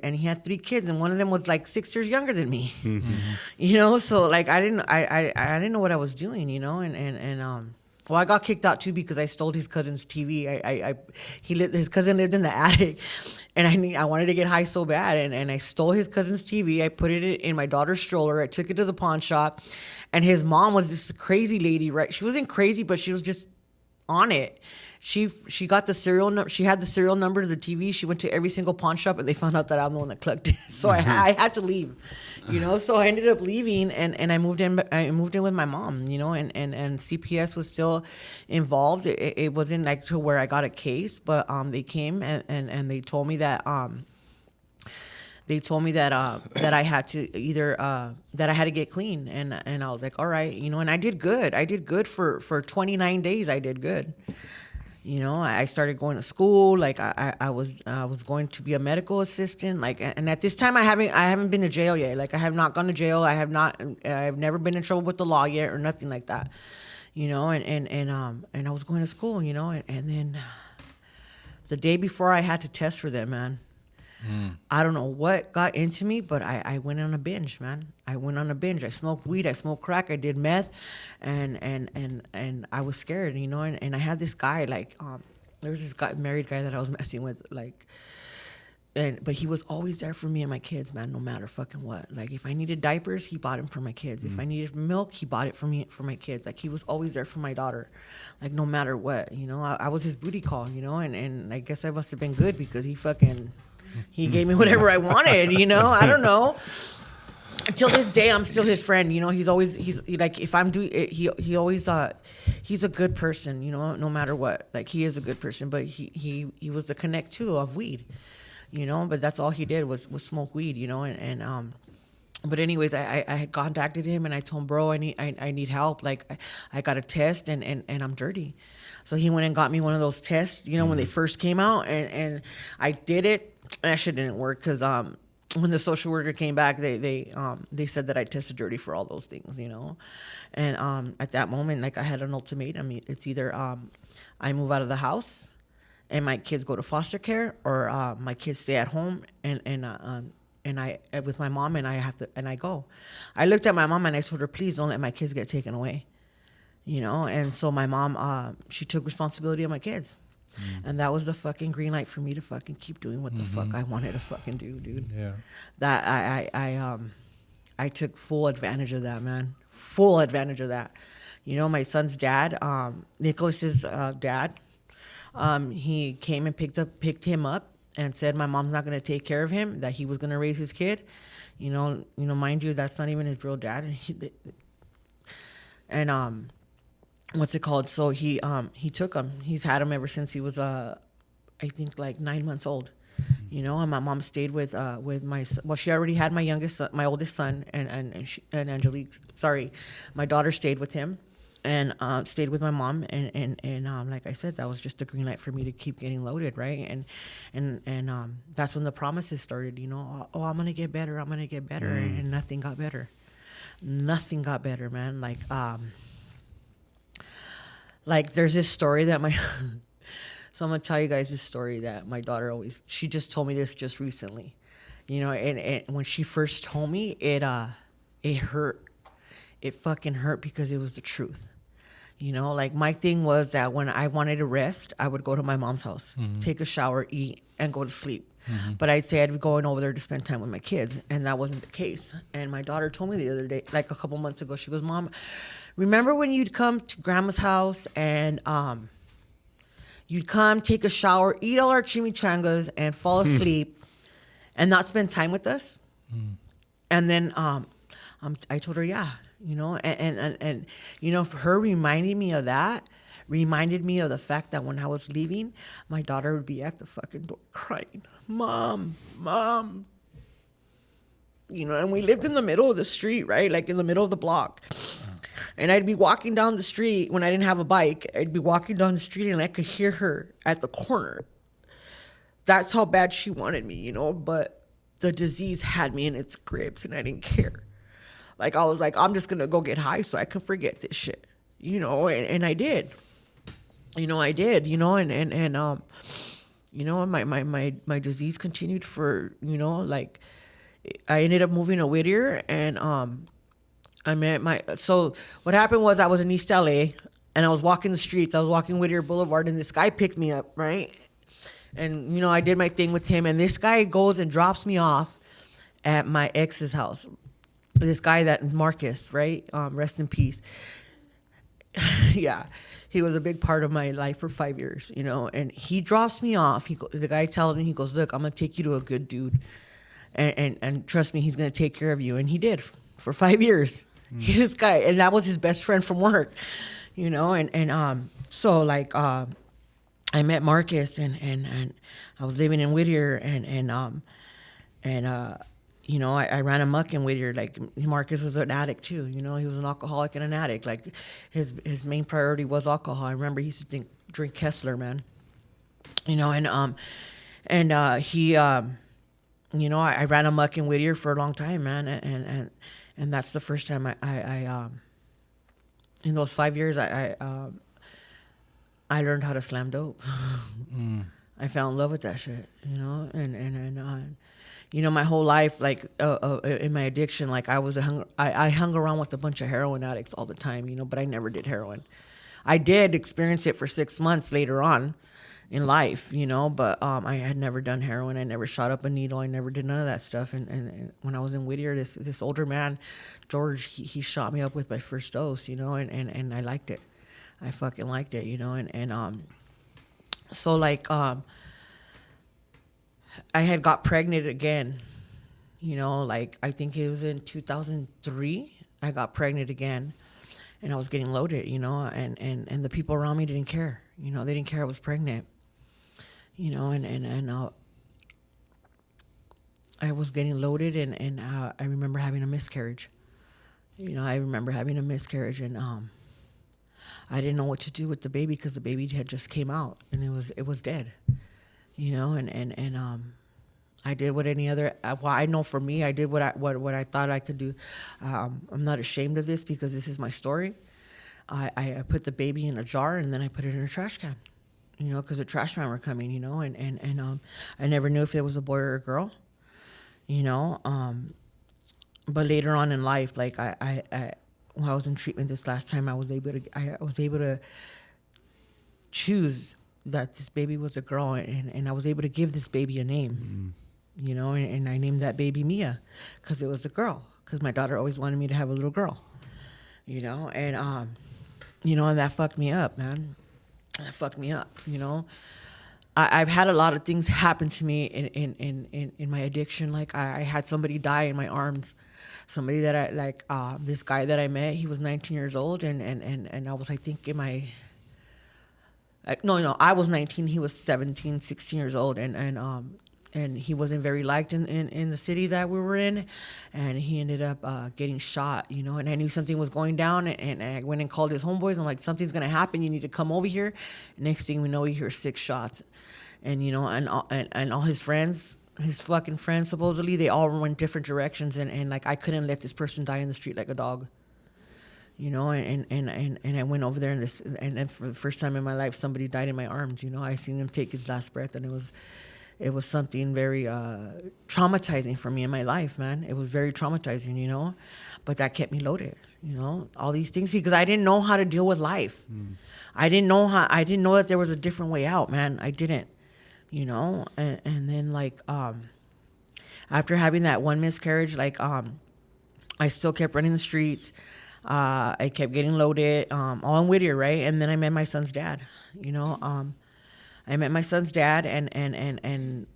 And he had 3 kids, and one of them was like 6 years younger than me, you know. So like I didn't know what I was doing, you know, and well, I got kicked out too because I stole his cousin's TV. His cousin lived in the attic, and I wanted to get high so bad, and I stole his cousin's TV. I put it in my daughter's stroller. I took it to the pawn shop, and his mom was this crazy lady, right? She wasn't crazy, but she was just on it. She got the serial number. She had the serial number to the TV. She went to every single pawn shop, and they found out that I'm the one that collected it. So I had to leave, you know. So I ended up leaving, and I moved in. I moved in with my mom, you know, and CPS was still involved. It wasn't like to where I got a case, but they came and they told me that that I had to either that I had to get clean, and I was like, all right, you know, and I did good. I did good for 29 days. I did good. You know, I started going to school. Like I was going to be a medical assistant. Like, and at this time I haven't been to jail yet. Like I have not gone to jail. I've never been in trouble with the law yet or nothing like that. You know, and I was going to school. You know, and then the day before I had to test for them, man. I don't know what got into me, but I went on a binge, man. I went on a binge. I smoked weed, I smoked crack, I did meth, and I was scared, you know. And I had this guy, like, there was this guy, married guy that I was messing with, like, but he was always there for me and my kids, man, no matter fucking what. Like, if I needed diapers, he bought them for my kids. If I needed milk, he bought it for me, for my kids. Like, he was always there for my daughter, like, no matter what, you know. I was his booty call, you know, and I guess I must have been good because he gave me whatever I wanted, you know. I don't know. Until this day, I'm still his friend, you know. He's like, if I'm doing it, he always he's a good person, you know, no matter what. Like, he is a good person, but he was the connect too of weed, you know. But that's all he did was smoke weed, you know. And but anyways, I had contacted him and I told him, bro, I need help. Like, I got a test and I'm dirty. So he went and got me one of those tests, you know, when they first came out, and I did it. And that shit didn't work because when the social worker came back, they said that I tested dirty for all those things, you know. And at that moment, like, I had an ultimatum. It's either I move out of the house and my kids go to foster care, or my kids stay at home and I with my mom, and I go. I looked at my mom and I told her, please don't let my kids get taken away, you know. And so my mom, she took responsibility of my kids. And that was the fucking green light for me to fucking keep doing what the fuck I wanted to fucking do, dude. Yeah. That I took full advantage of that, man. Full advantage of that. You know, my son's dad, Nicholas's dad, he came and picked him up and said my mom's not going to take care of him, that he was going to raise his kid. You know, mind you, that's not even his real dad. And what's it called? So he took him. He's had him ever since he was I think like 9 months old. You know, and my mom stayed with my well, she already had my youngest son, my oldest son, and Angelique. Sorry, my daughter stayed with him, and stayed with my mom, and like I said, that was just a green light for me to keep getting loaded, right? And that's when the promises started. You know, oh, I'm gonna get better, and nothing got better. Nothing got better, man. Like there's this story that my so I'm gonna tell you guys this story that my daughter she just told me this just recently, you know, and when she first told me it hurt. It fucking hurt because it was the truth. You know, like my thing was that when I wanted to rest, I would go to my mom's house, take a shower, eat, and go to sleep. But I'd say I'd be going over there to spend time with my kids, and that wasn't the case. And my daughter told me the other day, like a couple months ago, she goes, Mom, remember when you'd come to Grandma's house and you'd come, take a shower, eat all our chimichangas, and fall asleep and not spend time with us? And then I told her, yeah. You know, and you know, her reminding me of that reminded me of the fact that when I was leaving, my daughter would be at the fucking door crying, Mom. You know, and we lived in the middle of the street, right? Like in the middle of the block. And I'd be walking down the street when I didn't have a bike. I'd be walking down the street and I could hear her at the corner. That's how bad she wanted me, you know, but the disease had me in its grips and I didn't care. Like, I was like, I'm just going to go get high so I can forget this shit, you know, and I did. You know, I did, you know, and you know, my disease continued for, you know, like, I ended up moving to Whittier, and I met so what happened was I was in East LA, and I was walking the streets. I was walking Whittier Boulevard, and this guy picked me up, right? And, you know, I did my thing with him, and this guy goes and drops me off at my ex's house. This guy that is Marcus, right? Rest in peace. Yeah, he was a big part of my life for 5 years, you know. And he drops me off. The guy tells me, he goes, look, I'm gonna take you to a good dude, and trust me, he's gonna take care of you. And he did for 5 years. This guy, and that was his best friend from work, you know. And so like I met Marcus, and I was living in Whittier, and you know, I ran amok in Whittier. Like, Marcus was an addict too. You know, he was an alcoholic and an addict. Like, his main priority was alcohol. I remember he used to drink Kessler, man. You know, and he, you know, I ran amok in Whittier for a long time, man. And that's the first time I in those 5 years, I learned how to slam dope. I fell in love with that shit, you know, and you know, my whole life, like, in my addiction, like, I hung around with a bunch of heroin addicts all the time, you know, but I never did heroin. I did experience it for 6 months later on in life, you know, but I had never done heroin. I never shot up a needle. I never did none of that stuff. And when I was in Whittier, this older man, George, he shot me up with my first dose, you know, and I liked it. I fucking liked it, you know, and so, like, I had got pregnant again, you know, like, I think it was in 2003, I got pregnant again, and I was getting loaded, you know, and the people around me didn't care, you know, they didn't care I was pregnant, you know, and I was getting loaded, and I remember having a miscarriage, you know, and I didn't know what to do with the baby because the baby had just came out, and it was dead. You know, and I did what any other. Well, I know for me, I did what I thought I could do. I'm not ashamed of this because this is my story. I put the baby in a jar and then I put it in a trash can. You know, because the trash man were coming. You know, and I never knew if it was a boy or a girl. You know, but later on in life, like when I was in treatment this last time, I was able to choose that this baby was a girl, and I was able to give this baby a name, you know, and I named that baby Mia because it was a girl, because my daughter always wanted me to have a little girl, you know, and that fucked me up, man. That fucked me up, you know. I've had a lot of things happen to me in my addiction. Like I had somebody die in my arms. Somebody that I like, this guy that I met, he was 19 years old, and I was, I think, I was 19, he was 17, 16 years old, and he wasn't very liked in the city that we were in, and he ended up getting shot, you know, and I knew something was going down, and I went and called his homeboys. I'm like, something's gonna happen, you need to come over here. Next thing we know, we hear 6 shots, and you know, and all his friends, his fucking friends, supposedly, they all went different directions, and like, I couldn't let this person die in the street like a dog, you know, and I went over there, and for the first time in my life, somebody died in my arms, you know. I seen him take his last breath, and it was something very traumatizing for me in my life, man. It was very traumatizing, you know, but that kept me loaded, you know, all these things, because I didn't know how to deal with life. I didn't know that there was a different way out, man. I didn't, you know, and then like, after having that one miscarriage, like, I still kept running the streets. I kept getting loaded, all in Whittier, right? And then I met my son's dad, you know. I met my son's dad, and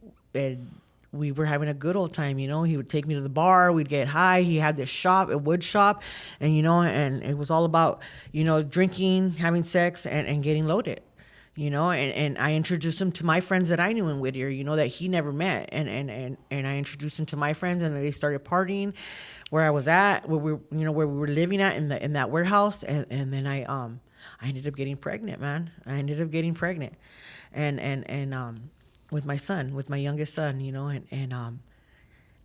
we were having a good old time, you know. He would take me to the bar, we'd get high. He had this shop, a wood shop, and, you know, and it was all about, you know, drinking, having sex, and getting loaded, you know. And I introduced him to my friends that I knew in Whittier, you know, that he never met, and I introduced him to my friends, and they started partying where I was at, where we were living at in that warehouse, and then I ended up getting pregnant, man. I ended up getting pregnant, and with my son, with my youngest son, you know, and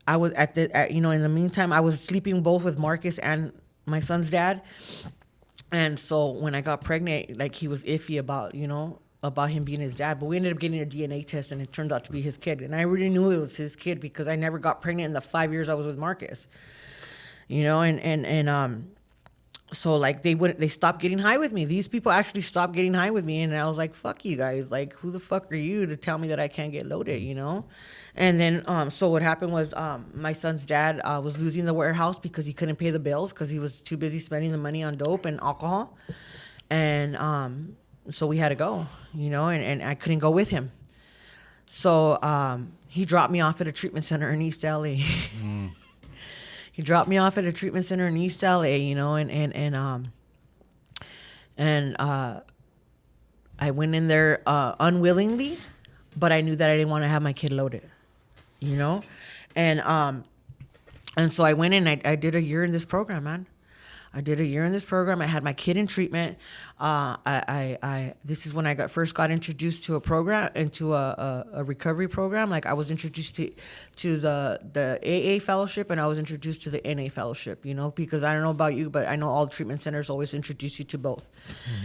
I was in the meantime, I was sleeping both with Marcus and my son's dad, and so when I got pregnant, like, he was iffy about, you know, about him being his dad, but we ended up getting a DNA test, and it turned out to be his kid, and I really knew it was his kid because I never got pregnant in the 5 years I was with Marcus, you know, and so like they stopped getting high with me. These people actually stopped getting high with me, and I was like, fuck you guys, like, who the fuck are you to tell me that I can't get loaded, you know? And then so what happened was, my son's dad was losing the warehouse because he couldn't pay the bills because he was too busy spending the money on dope and alcohol, and so we had to go, you know, and I couldn't go with him, so he dropped me off at a treatment center in East LA. He dropped me off at a treatment center in East LA, you know, and I went in there unwillingly, but I knew that I didn't want to have my kid loaded, you know, and so I went in. I did a year in this program, man. I did a year in this program. I had my kid in treatment. This is when I first got introduced to a program, into a recovery program. Like, I was introduced to the AA fellowship, and I was introduced to the NA fellowship, you know, because I don't know about you, but I know all treatment centers always introduce you to both,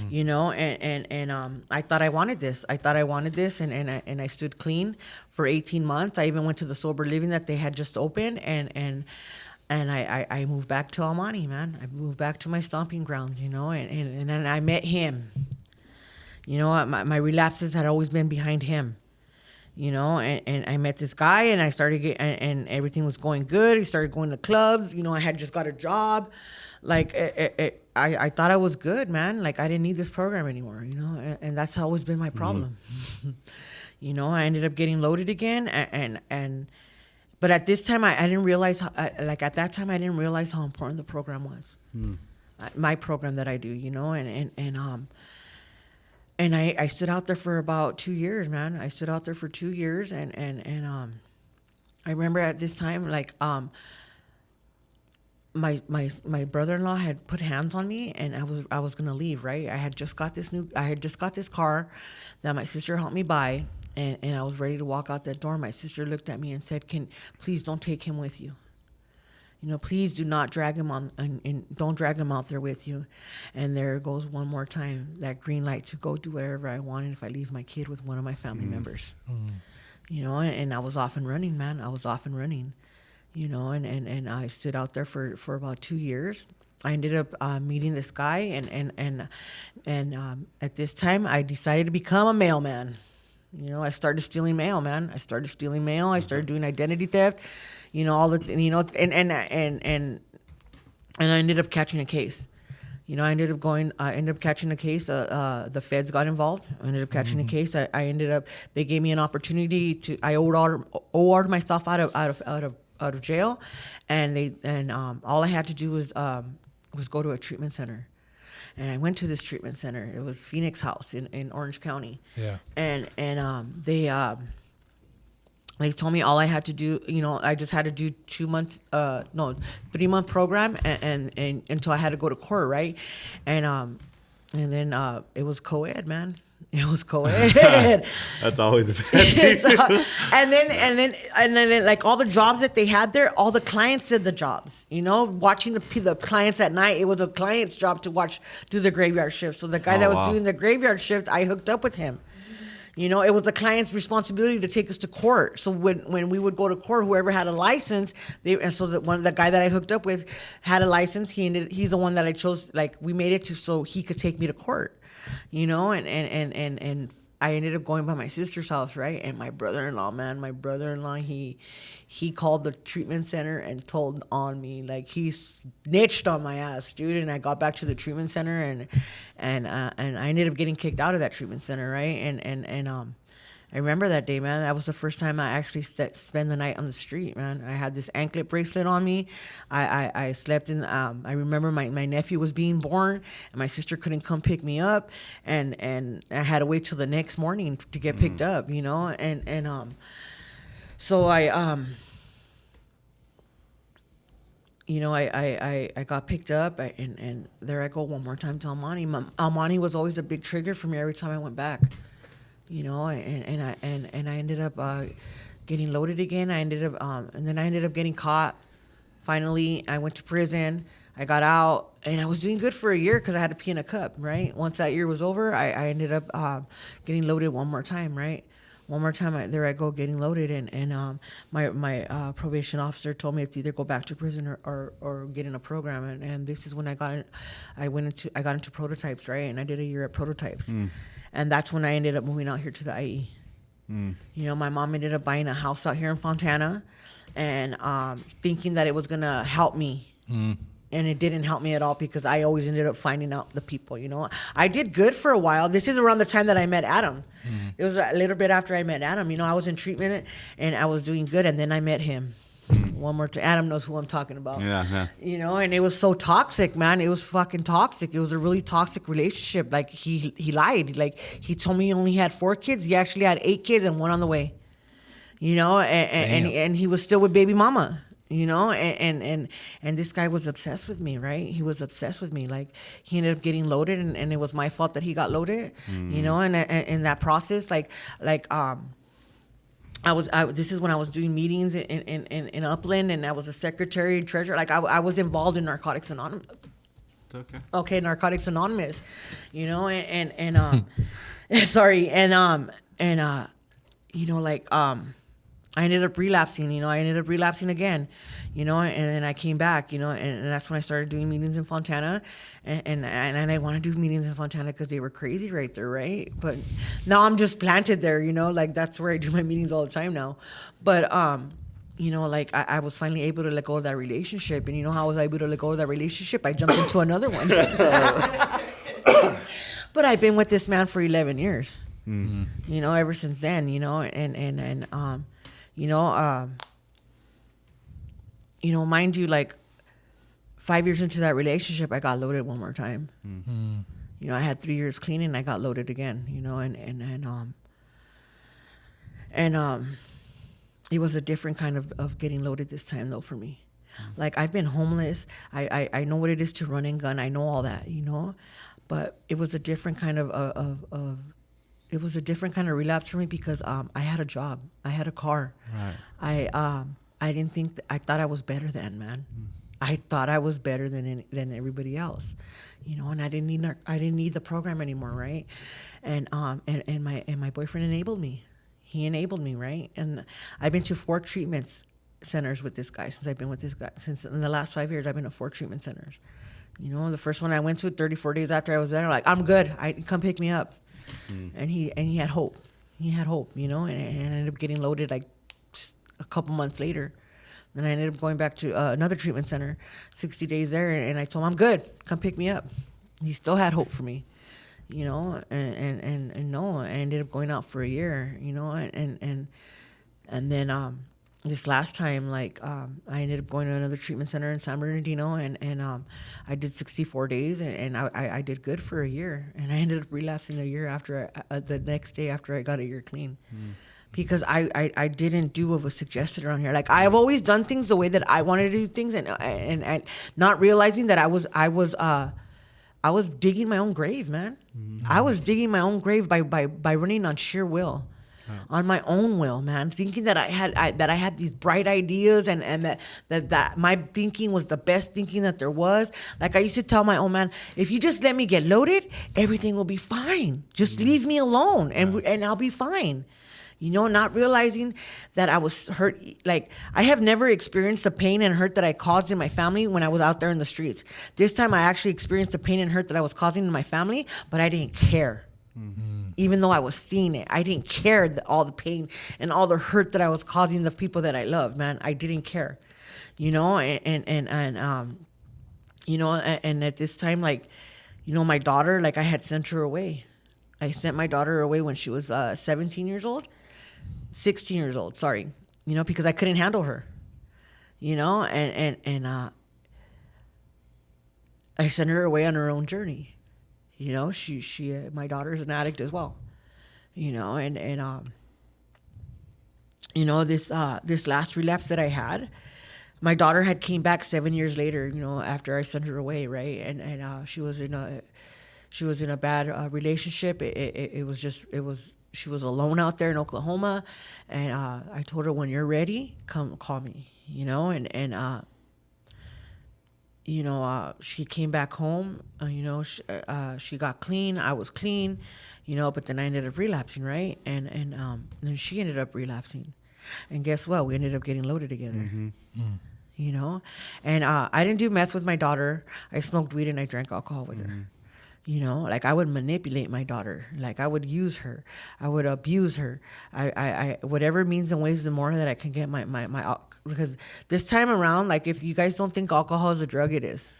you know, and I thought I wanted this. And I stood clean for 18 months. I even went to the sober living that they had just opened, and I moved back to Almani, man. I moved back to my stomping grounds, you know, and then I met him. You know, my relapses had always been behind him, you know, and I met this guy, and I started and everything was going good. He started going to clubs, you know. I had just got a job. Like, I thought I was good, man. Like, I didn't need this program anymore, you know, and that's always been my problem. You know, I ended up getting loaded again, but at this time, I didn't realize, at that time, I didn't realize how important the program was. My program that I do, you know, and I stood out there for about 2 years, man. I stood out there for 2 years, and I remember at this time, like, my brother-in-law had put hands on me, and I was gonna leave, right? I had just got this car that my sister helped me buy. And I was ready to walk out that door. My sister looked at me and said, please don't take him with you. You know, please do not drag him on, and don't drag him out there with you. And there goes one more time, that green light to go do whatever I wanted if I leave my kid with one of my family members. You know, and I was off and running, man. I was off and running, you know, and I stood out there for about 2 years. I ended up meeting this guy, and at this time, I decided to become a mailman. You know, I started stealing mail, man. I started doing identity theft, you know, all the, you know, and and I ended up catching a case. You know, I ended up catching a case. The feds got involved. I ended up catching a case. They gave me an opportunity I OR'd myself out of jail, and all I had to do was go to a treatment center. And I went to this treatment center. It was Phoenix House in Orange County. Yeah. And they told me all I had to do, you know, I just had to do 3-month program and until I had to go to court, right? And then it was co-ed, man. It was co-ed. That's always the bad thing. and then like all the jobs that they had there, all the clients did the jobs. You know, watching the clients at night, it was a client's job to do the graveyard shift. So the guy that was doing the graveyard shift, I hooked up with him. You know, it was the client's responsibility to take us to court. So when we would go to court, whoever had a license, the guy that I hooked up with had a license. He's the one that I chose. Like, we made it to so he could take me to court. You know, and I ended up going by my sister's house, right? And my brother-in-law, he called the treatment center and told on me, like, he snitched on my ass, dude. And I got back to the treatment center, and I ended up getting kicked out of that treatment center, right? And I remember that day, man. That was the first time I actually spent the night on the street, man. I had this anklet bracelet on me. I slept in. I remember my nephew was being born, and my sister couldn't come pick me up, and I had to wait till the next morning to get picked up, you know. So you know, I got picked up, and there I go one more time to Almani. Almani was always a big trigger for me every time I went back. You know, and I ended up getting loaded again. And then I ended up getting caught. Finally, I went to prison. I got out, and I was doing good for a year because I had to pee in a cup, right? Once that year was over, I ended up getting loaded one more time, right? One more time, there I go getting loaded, and my probation officer told me it's either go back to prison or get in a program, and this is when I got into prototypes, right? And I did a year at prototypes. And that's when I ended up moving out here to the IE. You know, my mom ended up buying a house out here in Fontana, and thinking that it was gonna help me. And it didn't help me at all because I always ended up finding out the people, you know. I did good for a while. This is around the time that I met Adam. It was a little bit after I met Adam. You know, I was in treatment and I was doing good, and then I met him. One more time. Adam knows who I'm talking about. Yeah. You know, and it was so toxic, man. It was fucking toxic. It was a really toxic relationship. Like, he lied. Like, he told me he only had 4 kids. He actually had 8 kids and 1 on the way. You know, and he was still with baby mama. You know, and this guy was obsessed with me, right? He was obsessed with me. Like, he ended up getting loaded, and it was my fault that he got loaded. You know, and in that process, this is when I was doing meetings in Upland, and I was a secretary and treasurer. Like, I was involved in Narcotics Anonymous. Okay, Narcotics Anonymous. You know, sorry, you know, like, I ended up relapsing. You know, I ended up relapsing again. You know, and then I came back. You know, and that's when I started doing meetings in Fontana, and I want to do meetings in Fontana because they were crazy right there, right? But now I'm just planted there. You know, like, that's where I do my meetings all the time now. But you know, like, I was finally able to let go of that relationship, and you know how I was able to let go of that relationship? I jumped into another one. But I've been with this man for 11 years. You know, ever since then. You know, you know, mind you, like, 5 years into that relationship, I got loaded one more time. You know, I had 3 years clean, and I got loaded again. You know, and it was a different kind of getting loaded this time, though, for me. Like, I've been homeless. I know what it is to run and gun. I know all that, you know, but it was a different kind of it was a different kind of relapse for me because I had a job, I had a car. Right. I didn't think I thought I was better than, man. I thought I was better than everybody else, you know. And I didn't need the program anymore, right? And my boyfriend enabled me. He enabled me, right? And I've been to 4 treatment centers with this guy since I've been with this guy. Since in the last 5 years, I've been to 4 treatment centers. You know, the first one I went to 34 days after I was there, like, I'm good. Come pick me up. And he had hope. He had hope, you know, and I ended up getting loaded like a couple months later. And I ended up going back to another treatment center, 60 days there. And I told him, I'm good. Come pick me up. He still had hope for me, you know, and no, I ended up going out for a year, you know, and then this last time, like, I ended up going to another treatment center in San Bernardino, and I did 64 days, and I did good for a year, and I ended up relapsing a year after, the next day after I got a year clean. Because I didn't do what was suggested around here. Like, I've always done things the way that I wanted to do things, and not realizing that I was digging my own grave, man. I was digging my own grave by running on sheer will. On my own will, man, thinking that I had these bright ideas and that my thinking was the best thinking that there was. Like, I used to tell my own man, if you just let me get loaded, everything will be fine. Just leave me alone and I'll be fine. You know, not realizing that I was hurt. Like, I have never experienced the pain and hurt that I caused in my family when I was out there in the streets. This time I actually experienced the pain and hurt that I was causing in my family, but I didn't care. Even though I was seeing it, I didn't care all the pain and all the hurt that I was causing the people that I loved, man. I didn't care, you know, and you know, and at this time, like, you know, my daughter, like, I had sent her away. I sent my daughter away when she was 16 years old, sorry, you know, because I couldn't handle her, you know, and I sent her away on her own journey. You know, she my daughter is an addict as well, you know, and you know, this last relapse that I had, my daughter had came back 7 years later, you know, after I sent her away, right, and she was in a bad relationship. She was alone out there in Oklahoma, and I told her, when you're ready, come call me, you know, and you know, she came back home, you know, she got clean. I was clean, you know, but then I ended up relapsing, right? And then she ended up relapsing. And guess what? We ended up getting loaded together, you know? And I didn't do meth with my daughter. I smoked weed and I drank alcohol with her. You know, like, I would manipulate my daughter. Like, I would use her. I would abuse her. I whatever means and ways and more that I can get my because this time around, like, if you guys don't think alcohol is a drug, it is.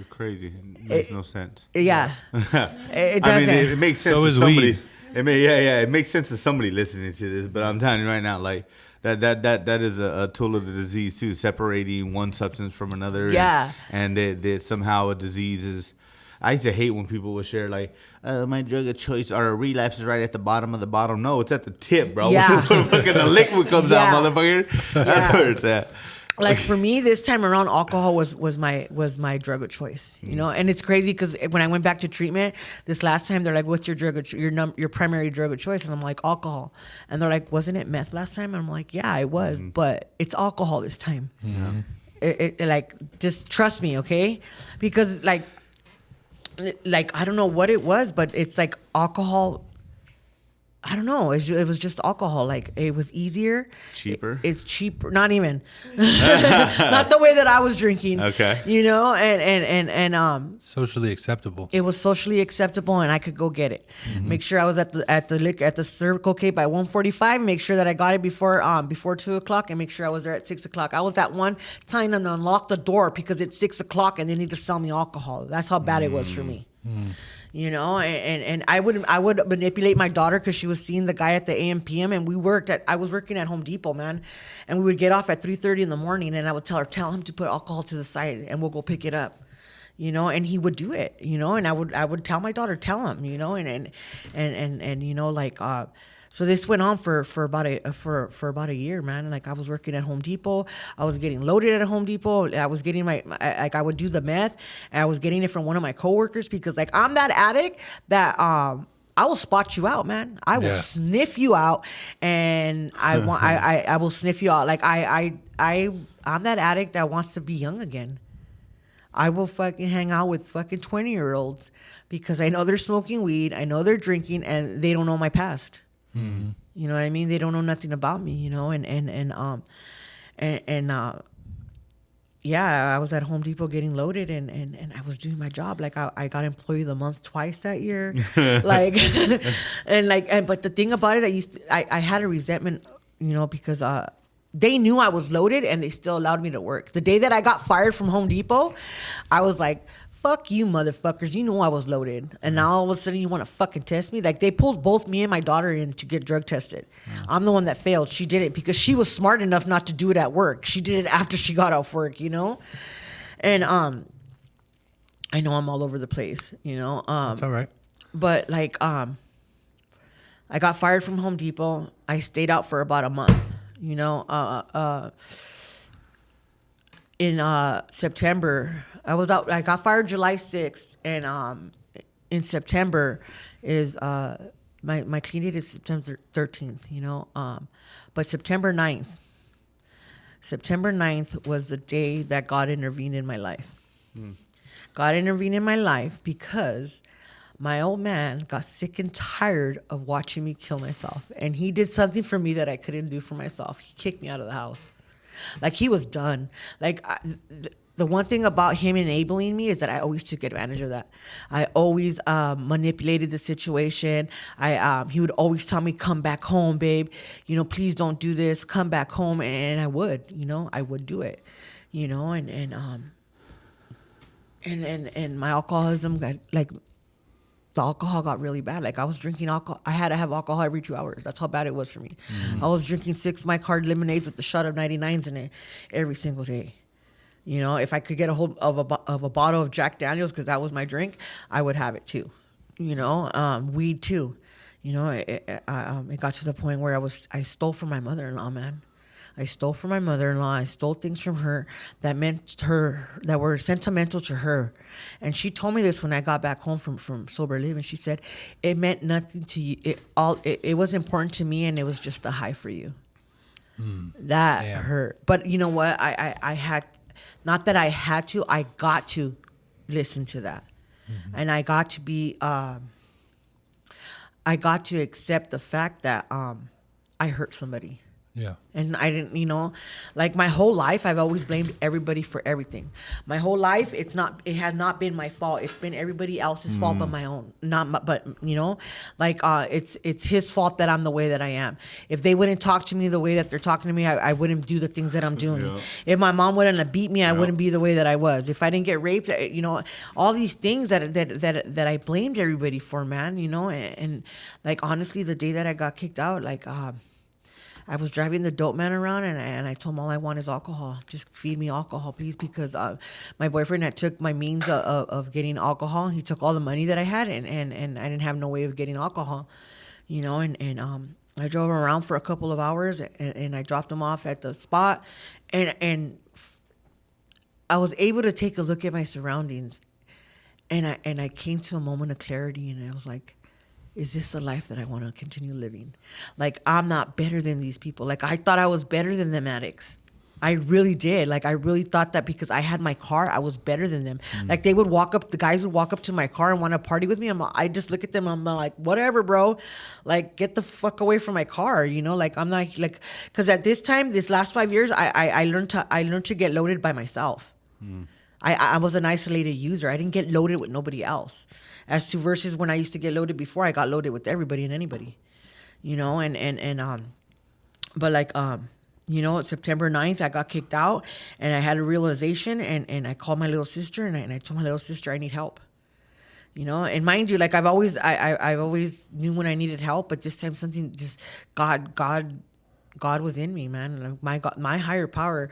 Crazy. It makes no sense. Yeah. It doesn't. I mean, it makes sense So to is somebody. weed. It makes sense to somebody listening to this, but I'm telling you right now, like, that is a tool of the disease too, separating one substance from another. Yeah. And that somehow a disease is. I used to hate when people would share, like, my drug of choice or a relapse is right at the bottom of the bottle. No, it's at the tip, bro. Yeah. Fucking the liquid comes out, motherfucker. That's where it's at. Like, for me, this time around, alcohol was my drug of choice, you know. And it's crazy because when I went back to treatment this last time, they're like, "What's your drug of your primary drug of choice?" And I'm like, "Alcohol." And they're like, "Wasn't it meth last time?" And I'm like, "Yeah, it was, but it's alcohol this time." It like, just trust me, okay? Because like I don't know what it was, but it's like alcohol. I don't know. It was just alcohol. Like, it was easier. Cheaper? It's cheaper. Not even. Not the way that I was drinking. Okay. You know, and Socially acceptable. it was socially acceptable, and I could go get it. Make sure I was at the Circle K by 1:45. Make sure that I got it before 2:00, and make sure I was there at 6:00. I was at one time and unlocked the door because it's 6:00 and they need to sell me alcohol. That's how bad it was for me. You know, and I would manipulate my daughter because she was seeing the guy at the AM PM, and I was working at Home Depot, man, and we would get off at 3:30 in the morning, and I would tell him to put alcohol to the side, and we'll go pick it up, you know, and he would do it, you know, and I would tell my daughter, tell him, you know, and you know, like, so this went on for about a year, man. Like, I was working at Home Depot. I was getting loaded at Home Depot. I was getting I would do the meth, and I was getting it from one of my coworkers because, like, I'm that addict that I will spot you out, man. I will sniff you out, and I will sniff you out. Like, I'm that addict that wants to be young again. I will fucking hang out with fucking 20-year-olds because I know they're smoking weed, I know they're drinking, and they don't know my past. You know what I mean? They don't know nothing about me, you know, yeah, I was at Home Depot getting loaded, and I was doing my job. Like, I got Employee of the Month twice that year, like, but the thing about it, I had a resentment, you know, because they knew I was loaded and they still allowed me to work. The day that I got fired from Home Depot, I was like, fuck you, motherfuckers. You know I was loaded. And now all of a sudden you want to fucking test me? Like, they pulled both me and my daughter in to get drug tested. I'm the one that failed. She did it because she was smart enough not to do it at work. She did it after she got off work, you know? And I know I'm all over the place, you know? That's all right. But, like, I got fired from Home Depot. I stayed out for about a month, you know? In September, I was out. I got fired July 6th, and in September is my clean date is September 13th. You know, but September 9th was the day that God intervened in my life. God intervened in my life because my old man got sick and tired of watching me kill myself, and he did something for me that I couldn't do for myself. He kicked me out of the house. Like, he was done. Like, the one thing about him enabling me is that I always took advantage of that. I always manipulated the situation. He would always tell me, come back home, babe. You know, please don't do this. Come back home. And I would, you know, I would do it, you know, and my alcoholism got, like, the alcohol got really bad. Like, I was drinking alcohol. I had to have alcohol every 2 hours. That's how bad it was for me. I was drinking 6 My Card lemonades with the shot of 99s in it every single day. You know, if I could get a hold of a bottle of Jack Daniels, because that was my drink, I would have it too. You know, weed too. You know, it got to the point where I stole from my mother-in-law, man. I stole from my mother-in-law. I stole things from her that were sentimental to her. And she told me this when I got back home from sober living. She said, it meant nothing to you. It was important to me, and it was just a high for you. That hurt. But you know what? I had, not that I had to, I got to listen to that. And I got to be, I got to accept the fact that I hurt somebody. Yeah. And I didn't, you know, like, my whole life, I've always blamed everybody for everything. My whole life, it has not been my fault. It's been everybody else's fault but my own. But you know, like, it's his fault that I'm the way that I am. If they wouldn't talk to me the way that they're talking to me, I wouldn't do the things that I'm doing. Yeah. If my mom wouldn't have beat me, I wouldn't be the way that I was. If I didn't get raped, you know, all these things that I blamed everybody for, man, you know, and like, honestly, the day that I got kicked out, like, I was driving the dope man around, and I told him, all I want is alcohol. Just feed me alcohol, please, because my boyfriend had took my means of getting alcohol. He took all the money that I had, and I didn't have no way of getting alcohol, you know. And I drove around for a couple of hours, and I dropped him off at the spot, and I was able to take a look at my surroundings, and I came to a moment of clarity, and I was like, is this the life that I want to continue living? Like, I'm not better than these people. Like, I thought I was better than them addicts. I really did. Like, I really thought that because I had my car, I was better than them. Like, the guys would walk up to my car and want to party with me. I just look at them, I'm like, whatever, bro. Like, get the fuck away from my car, you know? Like, I'm not, like, because at this time, this last 5 years, I learned to get loaded by myself. I was an isolated user. I didn't get loaded with nobody else. As to versus when I used to get loaded before, I got loaded with everybody and anybody, you know, but like, you know, September 9th, I got kicked out, and I had a realization, and I called my little sister, and I told my little sister, I need help, you know. And mind you, like, I've always knew when I needed help, but this time something just, God was in me, man. Like, my higher power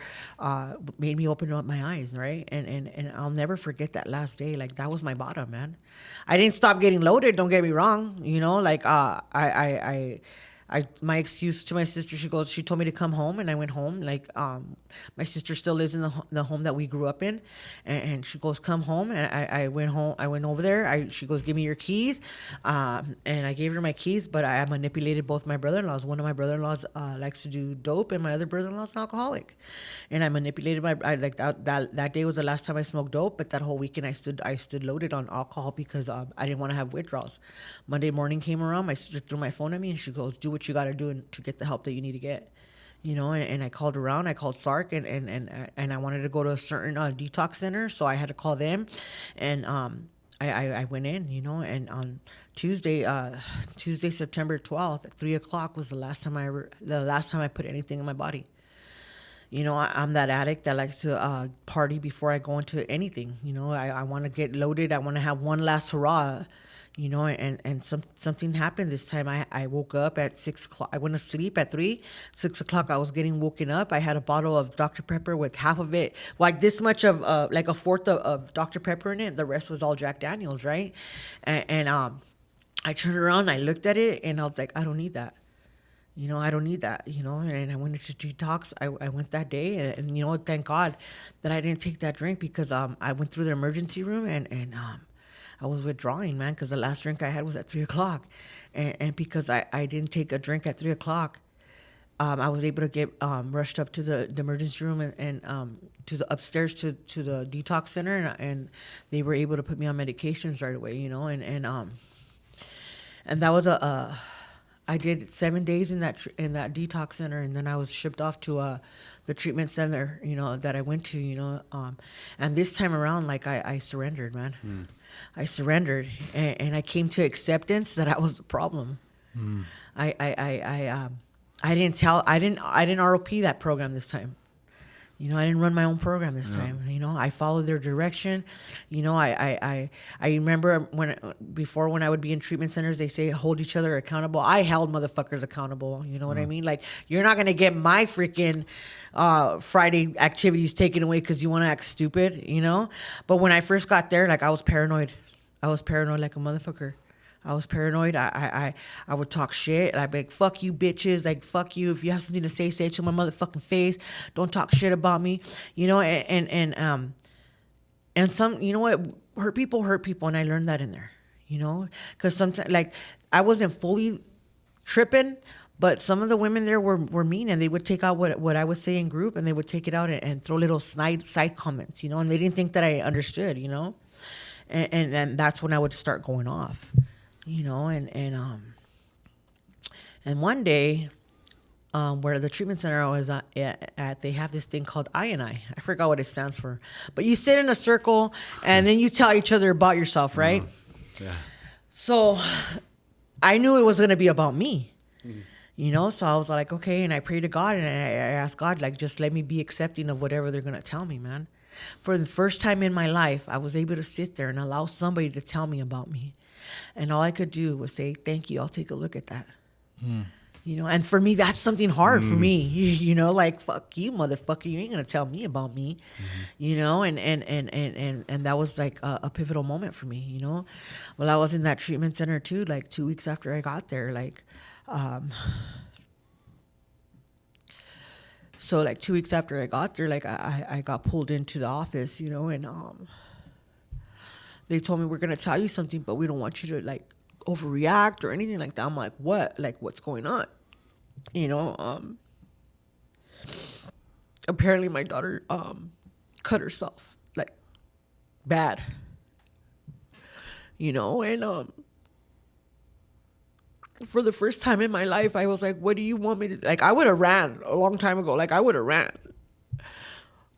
made me open up my eyes, right? And I'll never forget that last day. Like, that was my bottom, man. I didn't stop getting loaded. Don't get me wrong. You know, like, my excuse to my sister, she told me to come home, and I went home. Like, my sister still lives in the home that we grew up in, and she goes, come home. And I went home. I went over there. She goes, give me your keys. And I gave her my keys, but I manipulated both my brother-in-laws. One of my brother-in-laws likes to do dope, and my other brother-in-law's an alcoholic. And I manipulated that day was the last time I smoked dope, but that whole weekend I stood loaded on alcohol because I didn't want to have withdrawals. Monday morning came around, my sister threw my phone at me, and she goes, do what you got to do to get the help that you need to get, you know. And I called around. I called Sark, and I wanted to go to a certain detox center, so I had to call them, and I went in, you know. And on Tuesday, September 12th at 3:00 was the last time I put anything in my body. You know, I'm that addict that likes to party before I go into anything. You know, I want to get loaded. I want to have one last hurrah. You know, and something happened this time. I woke up at 6 o'clock. I went to sleep at 3. 6 o'clock, I was getting woken up. I had a bottle of Dr. Pepper with half of it, like this much of, like a fourth of Dr. Pepper in it. The rest was all Jack Daniels, right? And I turned around, I looked at it, and I was like, I don't need that. You know, I don't need that, you know, and I went into detox. I went that day, and you know, thank God that I didn't take that drink, because I went through the emergency room, and I was withdrawing, man, because the last drink I had was at 3 o'clock. And because I didn't take a drink at 3 o'clock, I was able to get rushed up to the emergency room and to the upstairs to the detox center. And they were able to put me on medications right away, you know. And that was I did 7 days in that detox center, and then I was shipped off to the treatment center, you know, that I went to, you know. And this time around, like, I surrendered, man. I surrendered, and I came to acceptance that I was the problem. I didn't ROP that program this time. You know, I didn't run my own program this time. You know, I followed their direction. You know, I remember when I would be in treatment centers, they say hold each other accountable. I held motherfuckers accountable. You know what I mean? Like, you're not gonna get my freaking Friday activities taken away because you want to act stupid. You know. But when I first got there, like, I was paranoid. I was paranoid like a motherfucker. I was paranoid. I would talk shit. I'd be like, fuck you, bitches. Like, fuck you. If you have something to say it to my motherfucking face. Don't talk shit about me. You know, and some, you know what? Hurt people, and I learned that in there. You know? Because sometimes, like, I wasn't fully tripping, but some of the women there were mean, and they would take out what I would say in group, and they would take it out and throw little side comments, you know? And they didn't think that I understood, you know? And that's when I would start going off. You know, and one day, where the treatment center I was at, they have this thing called I&I. I forgot what it stands for, but you sit in a circle and then you tell each other about yourself, right? Yeah. So I knew it was going to be about me, you know? So I was like, okay. And I prayed to God, and I asked God, like, just let me be accepting of whatever they're going to tell me, man. For the first time in my life, I was able to sit there and allow somebody to tell me about me. And all I could do was say, thank you, I'll take a look at that. You know, and for me, that's something hard for me. You know, like, fuck you, motherfucker, you ain't gonna tell me about me. You know, and that was like a pivotal moment for me, you know. Well, I was in that treatment center too, like 2 weeks after I got there, like so like 2 weeks after I got there, like I got pulled into the office, you know, and they told me, we're going to tell you something, but we don't want you to, like, overreact or anything like that. I'm like, what? Like, what's going on? You know, apparently my daughter cut herself, like, bad. You know, and for the first time in my life, I was like, what do you want me to... Like, I would have ran a long time ago. Like, I would have ran.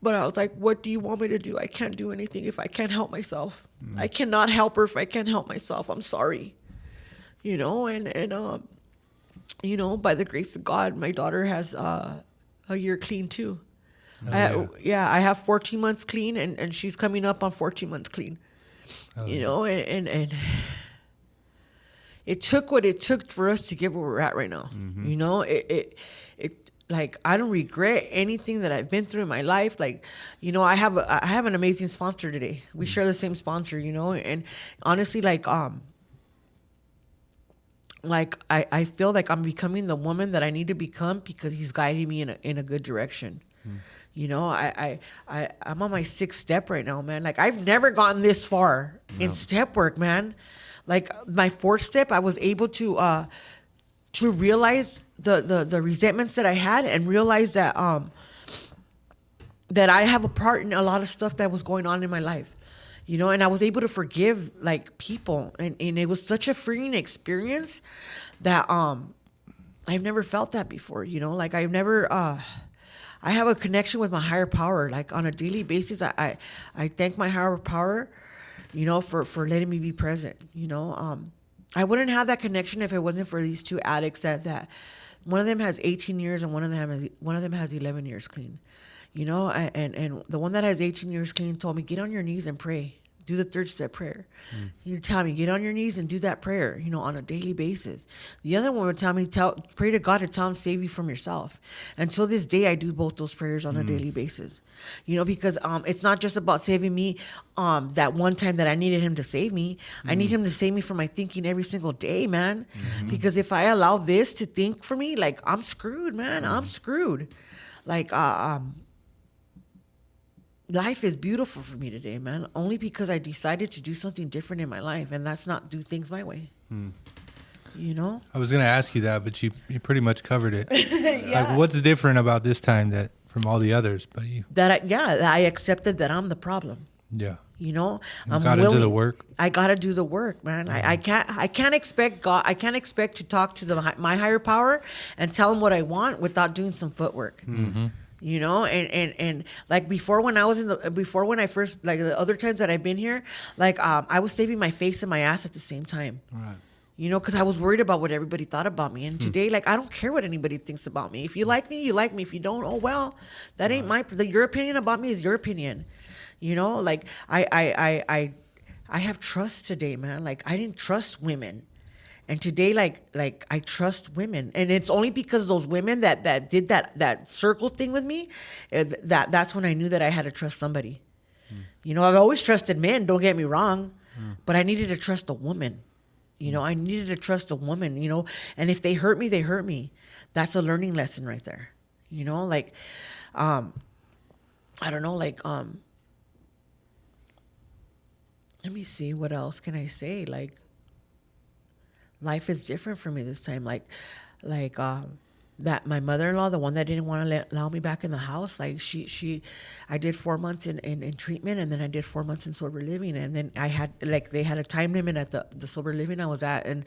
But I was like, what do you want me to do? I can't do anything if I can't help myself. I cannot help her if I can't help myself. I'm sorry. You know, and you know, by the grace of God, my daughter has a year clean too. I have 14 months clean, and she's coming up on 14 months clean. You know, and it took what it took for us to get where we're at right now. You know, it like, I don't regret anything that I've been through in my life. Like, you know, I have an amazing sponsor today. We share the same sponsor, you know, and honestly, like I feel like I'm becoming the woman that I need to become because he's guiding me in a good direction. You know, I'm on my 6th step right now, man. Like, I've never gotten this far in step work, man. Like, my 4th step, I was able to realize the resentments that I had, and realize that that I have a part in a lot of stuff that was going on in my life, you know, and I was able to forgive, like, people, and it was such a freeing experience that I've never felt that before, you know. Like, I've never I have a connection with my higher power, like, on a daily basis. I thank my higher power, you know, for letting me be present, you know. I wouldn't have that connection if it wasn't for these 2 addicts that one of them has 18 years and one of them has 11 years clean. You know, and the one that has 18 years clean told me, get on your knees and pray. Do the 3rd step prayer. You tell me, get on your knees and do that prayer, you know, on a daily basis. The other one would tell me, pray to God to tell him save you from yourself. Until this day, I do both those prayers on a daily basis. You know, because it's not just about saving me that one time that I needed him to save me. I need him to save me from my thinking every single day, man. Because if I allow this to think for me, like, I'm screwed, man. I'm screwed. Like, life is beautiful for me today, man. Only because I decided to do something different in my life, and that's not do things my way. You know? I was gonna ask you that, but you pretty much covered it. Like, what's different about this time that from all the others? But you I accepted that I'm the problem. Yeah. You know, I'm got into the work. I gotta do the work, man. I can't expect God. I can't expect to talk to my higher power and tell him what I want without doing some footwork. You know, and like before when I first, like the other times that I've been here, like I was saving my face and my ass at the same time. Right. You know, because I was worried about what everybody thought about me. And today, like, I don't care what anybody thinks about me. If you like me, you like me. If you don't, oh well, that ain't your opinion about me is your opinion. You know, like I have trust today, man. Like I didn't trust women. And today, like I trust women, and it's only because those women that did that circle thing with me, that's when I knew that I had to trust somebody. You know, I've always trusted men. Don't get me wrong, but I needed to trust a woman. You know, I needed to trust a woman. You know, and if they hurt me, they hurt me. That's a learning lesson right there. You know, like, I don't know, like, let me see, what else can I say, like. Life is different for me this time. Like that my mother-in-law, the one that didn't want to allow me back in the house, like I did 4 months in treatment, and then I did 4 months in sober living, and then I had, like, they had a time limit at the sober living I was at, and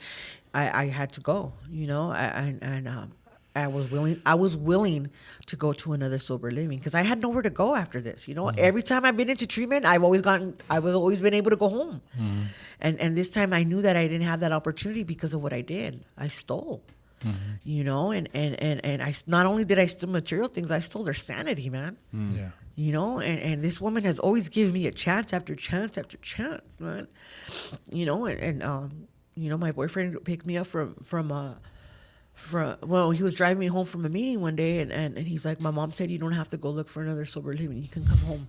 I had to go, you know, I was willing to go to another sober living because I had nowhere to go after this. You know, every time I've been into treatment, I've always been able to go home. And this time I knew that I didn't have that opportunity because of what I did. I stole, you know, and I not only did I steal material things, I stole their sanity, man. Yeah. You know, and this woman has always given me a chance after chance after chance, man. You know, and you know, my boyfriend picked me up well, he was driving me home from a meeting one day, and he's like, my mom said you don't have to go look for another sober living. You can come home.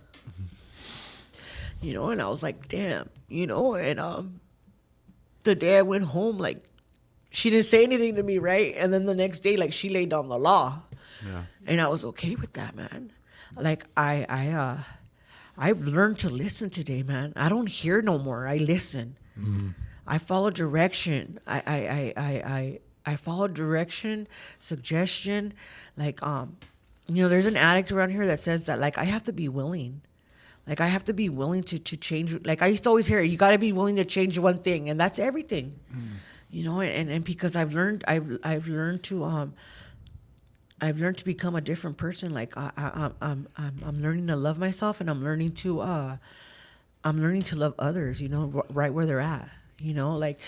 You know, and I was like, damn, you know, and the day I went home, like, she didn't say anything to me, right? And then the next day, like, she laid down the law. Yeah. And I was okay with that, man. Like, I've learned to listen today, man. I don't hear no more. I listen. I follow direction. I follow direction, suggestion. Like, you know, there's an addict around here that says that, like, I have to be willing. Like, I have to be willing to change. Like, I used to always hear, you got to be willing to change one thing, and that's everything. You know, and because I've learned to become a different person. Like, I'm learning to love myself, and I'm learning to love others. You know, right where they're at. You know, like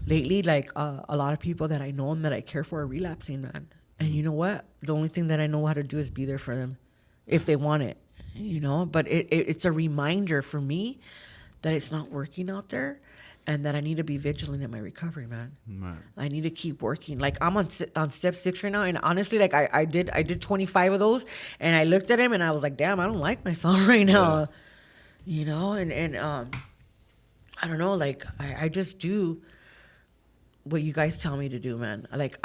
lately, like a lot of people that I know and that I care for are relapsing, man. And you know what? The only thing that I know how to do is be there for them if they want it, you know. But it's a reminder for me that it's not working out there and that I need to be vigilant in my recovery, man. Right. I need to keep working. Like, I'm on step 6 right now. And honestly, like I did 25 of those, and I looked at him and I was like, damn, I don't like myself right now, you know, and I don't know, like, I just do what you guys tell me to do, man. Like,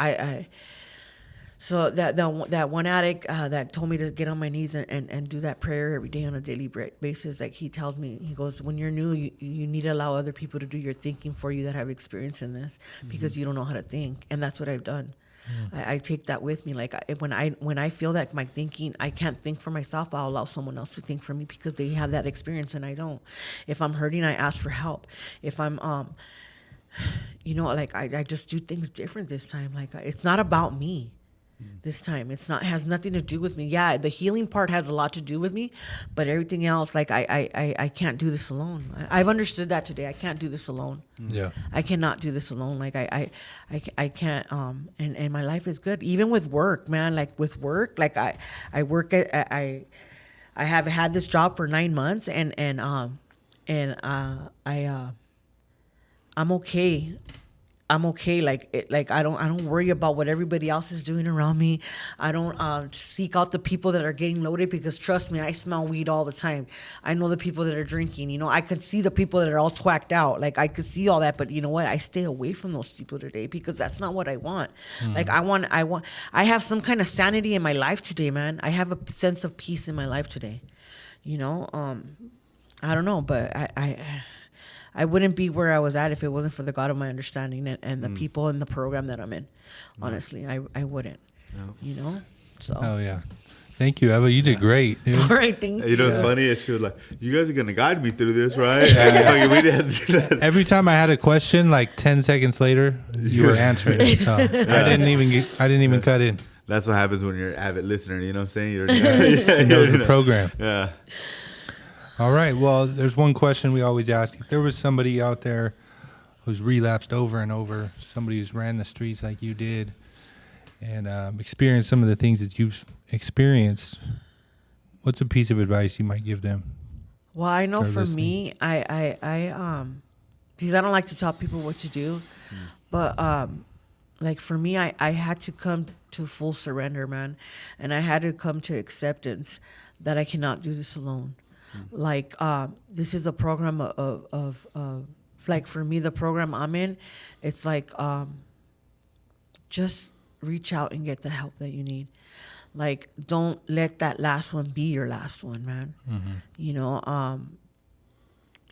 so that one addict that told me to get on my knees and do that prayer every day on a daily basis, like, he tells me, he goes, when you're new, you need to allow other people to do your thinking for you that have experience in this, because you don't know how to think. And that's what I've done. I take that with me. Like, when I feel that my thinking, I can't think for myself, I'll allow someone else to think for me because they have that experience and I don't. If I'm hurting, I ask for help. If I'm, you know, like, I just do things different this time. Like, it's not about me. This time, has nothing to do with me. Yeah, the healing part has a lot to do with me, but everything else, like, I can't do this alone. I've understood that today. I can't do this alone. Yeah, I cannot do this alone. Like, I can't. And my life is good, even with work, man. Like, with work, like I work at I have had this job for 9 months, and I'm okay. I'm okay. Like I don't worry about what everybody else is doing around me. I don't seek out the people that are getting loaded, because trust me, I smell weed all the time. I know the people that are drinking. You know, I could see the people that are all twacked out. Like I could see all that, but you know what? I stay away from those people today, because that's not what I want. Like I have some kind of sanity in my life today, man. I have a sense of peace in my life today. You know, I don't know, but I wouldn't be where I was at if it wasn't for the God of my understanding and the people in the program that I'm in. Honestly, I wouldn't. No. You know? So. Oh, yeah. Thank you, Eva. You did great, dude. All right, thank you. You know, it's funny is she was like, "You guys are gonna guide me through this, right?" And we didn't. Every time I had a question, like 10 seconds later, you were answering it. So I didn't even cut in. That's what happens when you're an avid listener. You know what I'm saying? He knows the program. Yeah. All right. Well, there's one question we always ask. If there was somebody out there who's relapsed over and over, somebody who's ran the streets like you did, and experienced some of the things that you've experienced, what's a piece of advice you might give them? Well, I know for me, because I don't like to tell people what to do, but like for me, I had to come to full surrender, man, and I had to come to acceptance that I cannot do this alone. Like this is a program of like for me, the program I'm in, it's like just reach out and get the help that you need. Like don't let that last one be your last one, man. You know,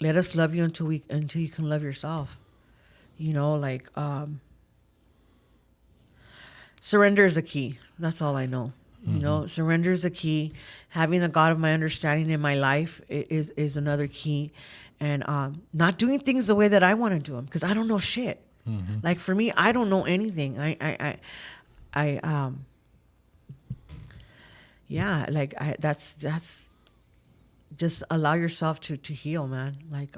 let us love you until you can love yourself. You know, like surrender is the key. That's all I know. You know, surrender is the key. Having the God of my understanding in my life is another key. And not doing things the way that I want to do them, because I don't know shit. Like for me, I don't know anything. That's just allow yourself to heal, man. Like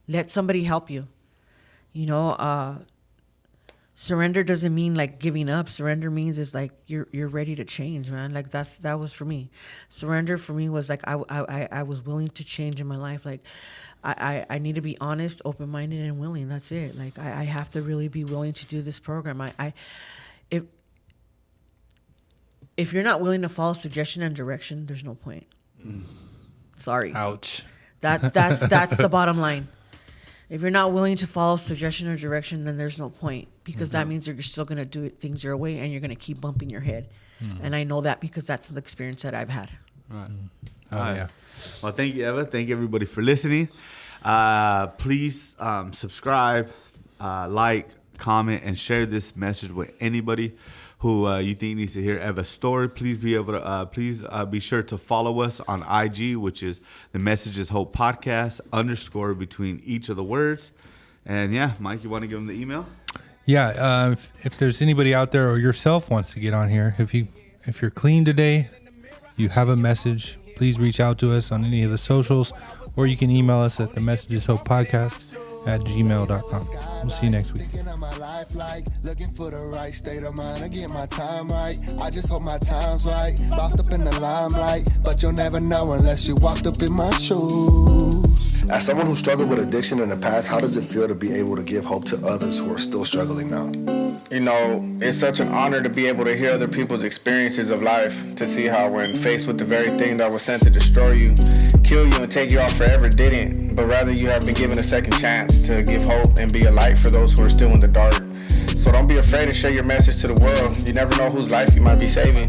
let somebody help you. You know, surrender doesn't mean like giving up. Surrender means it's like you're ready to change, man. Like that was for me. Surrender for me was like I was willing to change in my life. Like I need to be honest, open-minded, and willing. That's it. Like I have to really be willing to do this program. If you're not willing to follow suggestion and direction, there's no point. Sorry. Ouch. That's the bottom line. If you're not willing to follow suggestion or direction, then there's no point, because that means you're still going to do things your way, and you're going to keep bumping your head. And I know that because that's the experience that I've had. Right. Oh, yeah. Well, thank you, Eva. Thank you, everybody, for listening. Please subscribe, like, comment, and share this message with anybody who you think needs to hear Eva's story. Please be sure to follow us on IG, which is the Messages Hope Podcast _ between each of the words. And yeah, Mike, you want to give them the email? Yeah. If there's anybody out there or yourself wants to get on here, if you're clean today, you have a message, please reach out to us on any of the socials, or you can email us at themessageshope@gmail.com. We'll see you next week. Looking for the right state of mind to get my time right. I just hope my time's right. Lost up in the limelight, but you'll never know unless you walked up in my shoes. As someone who struggled with addiction in the past, how does it feel to be able to give hope to others who are still struggling now? You know, it's such an honor to be able to hear other people's experiences of life, to see how when faced with the very thing that was sent to destroy you, kill you, and take you off forever didn't, but rather you have been given a second chance to give hope and be a light for those who are still in the dark. So don't be afraid to share your message to the world. You never know whose life you might be saving.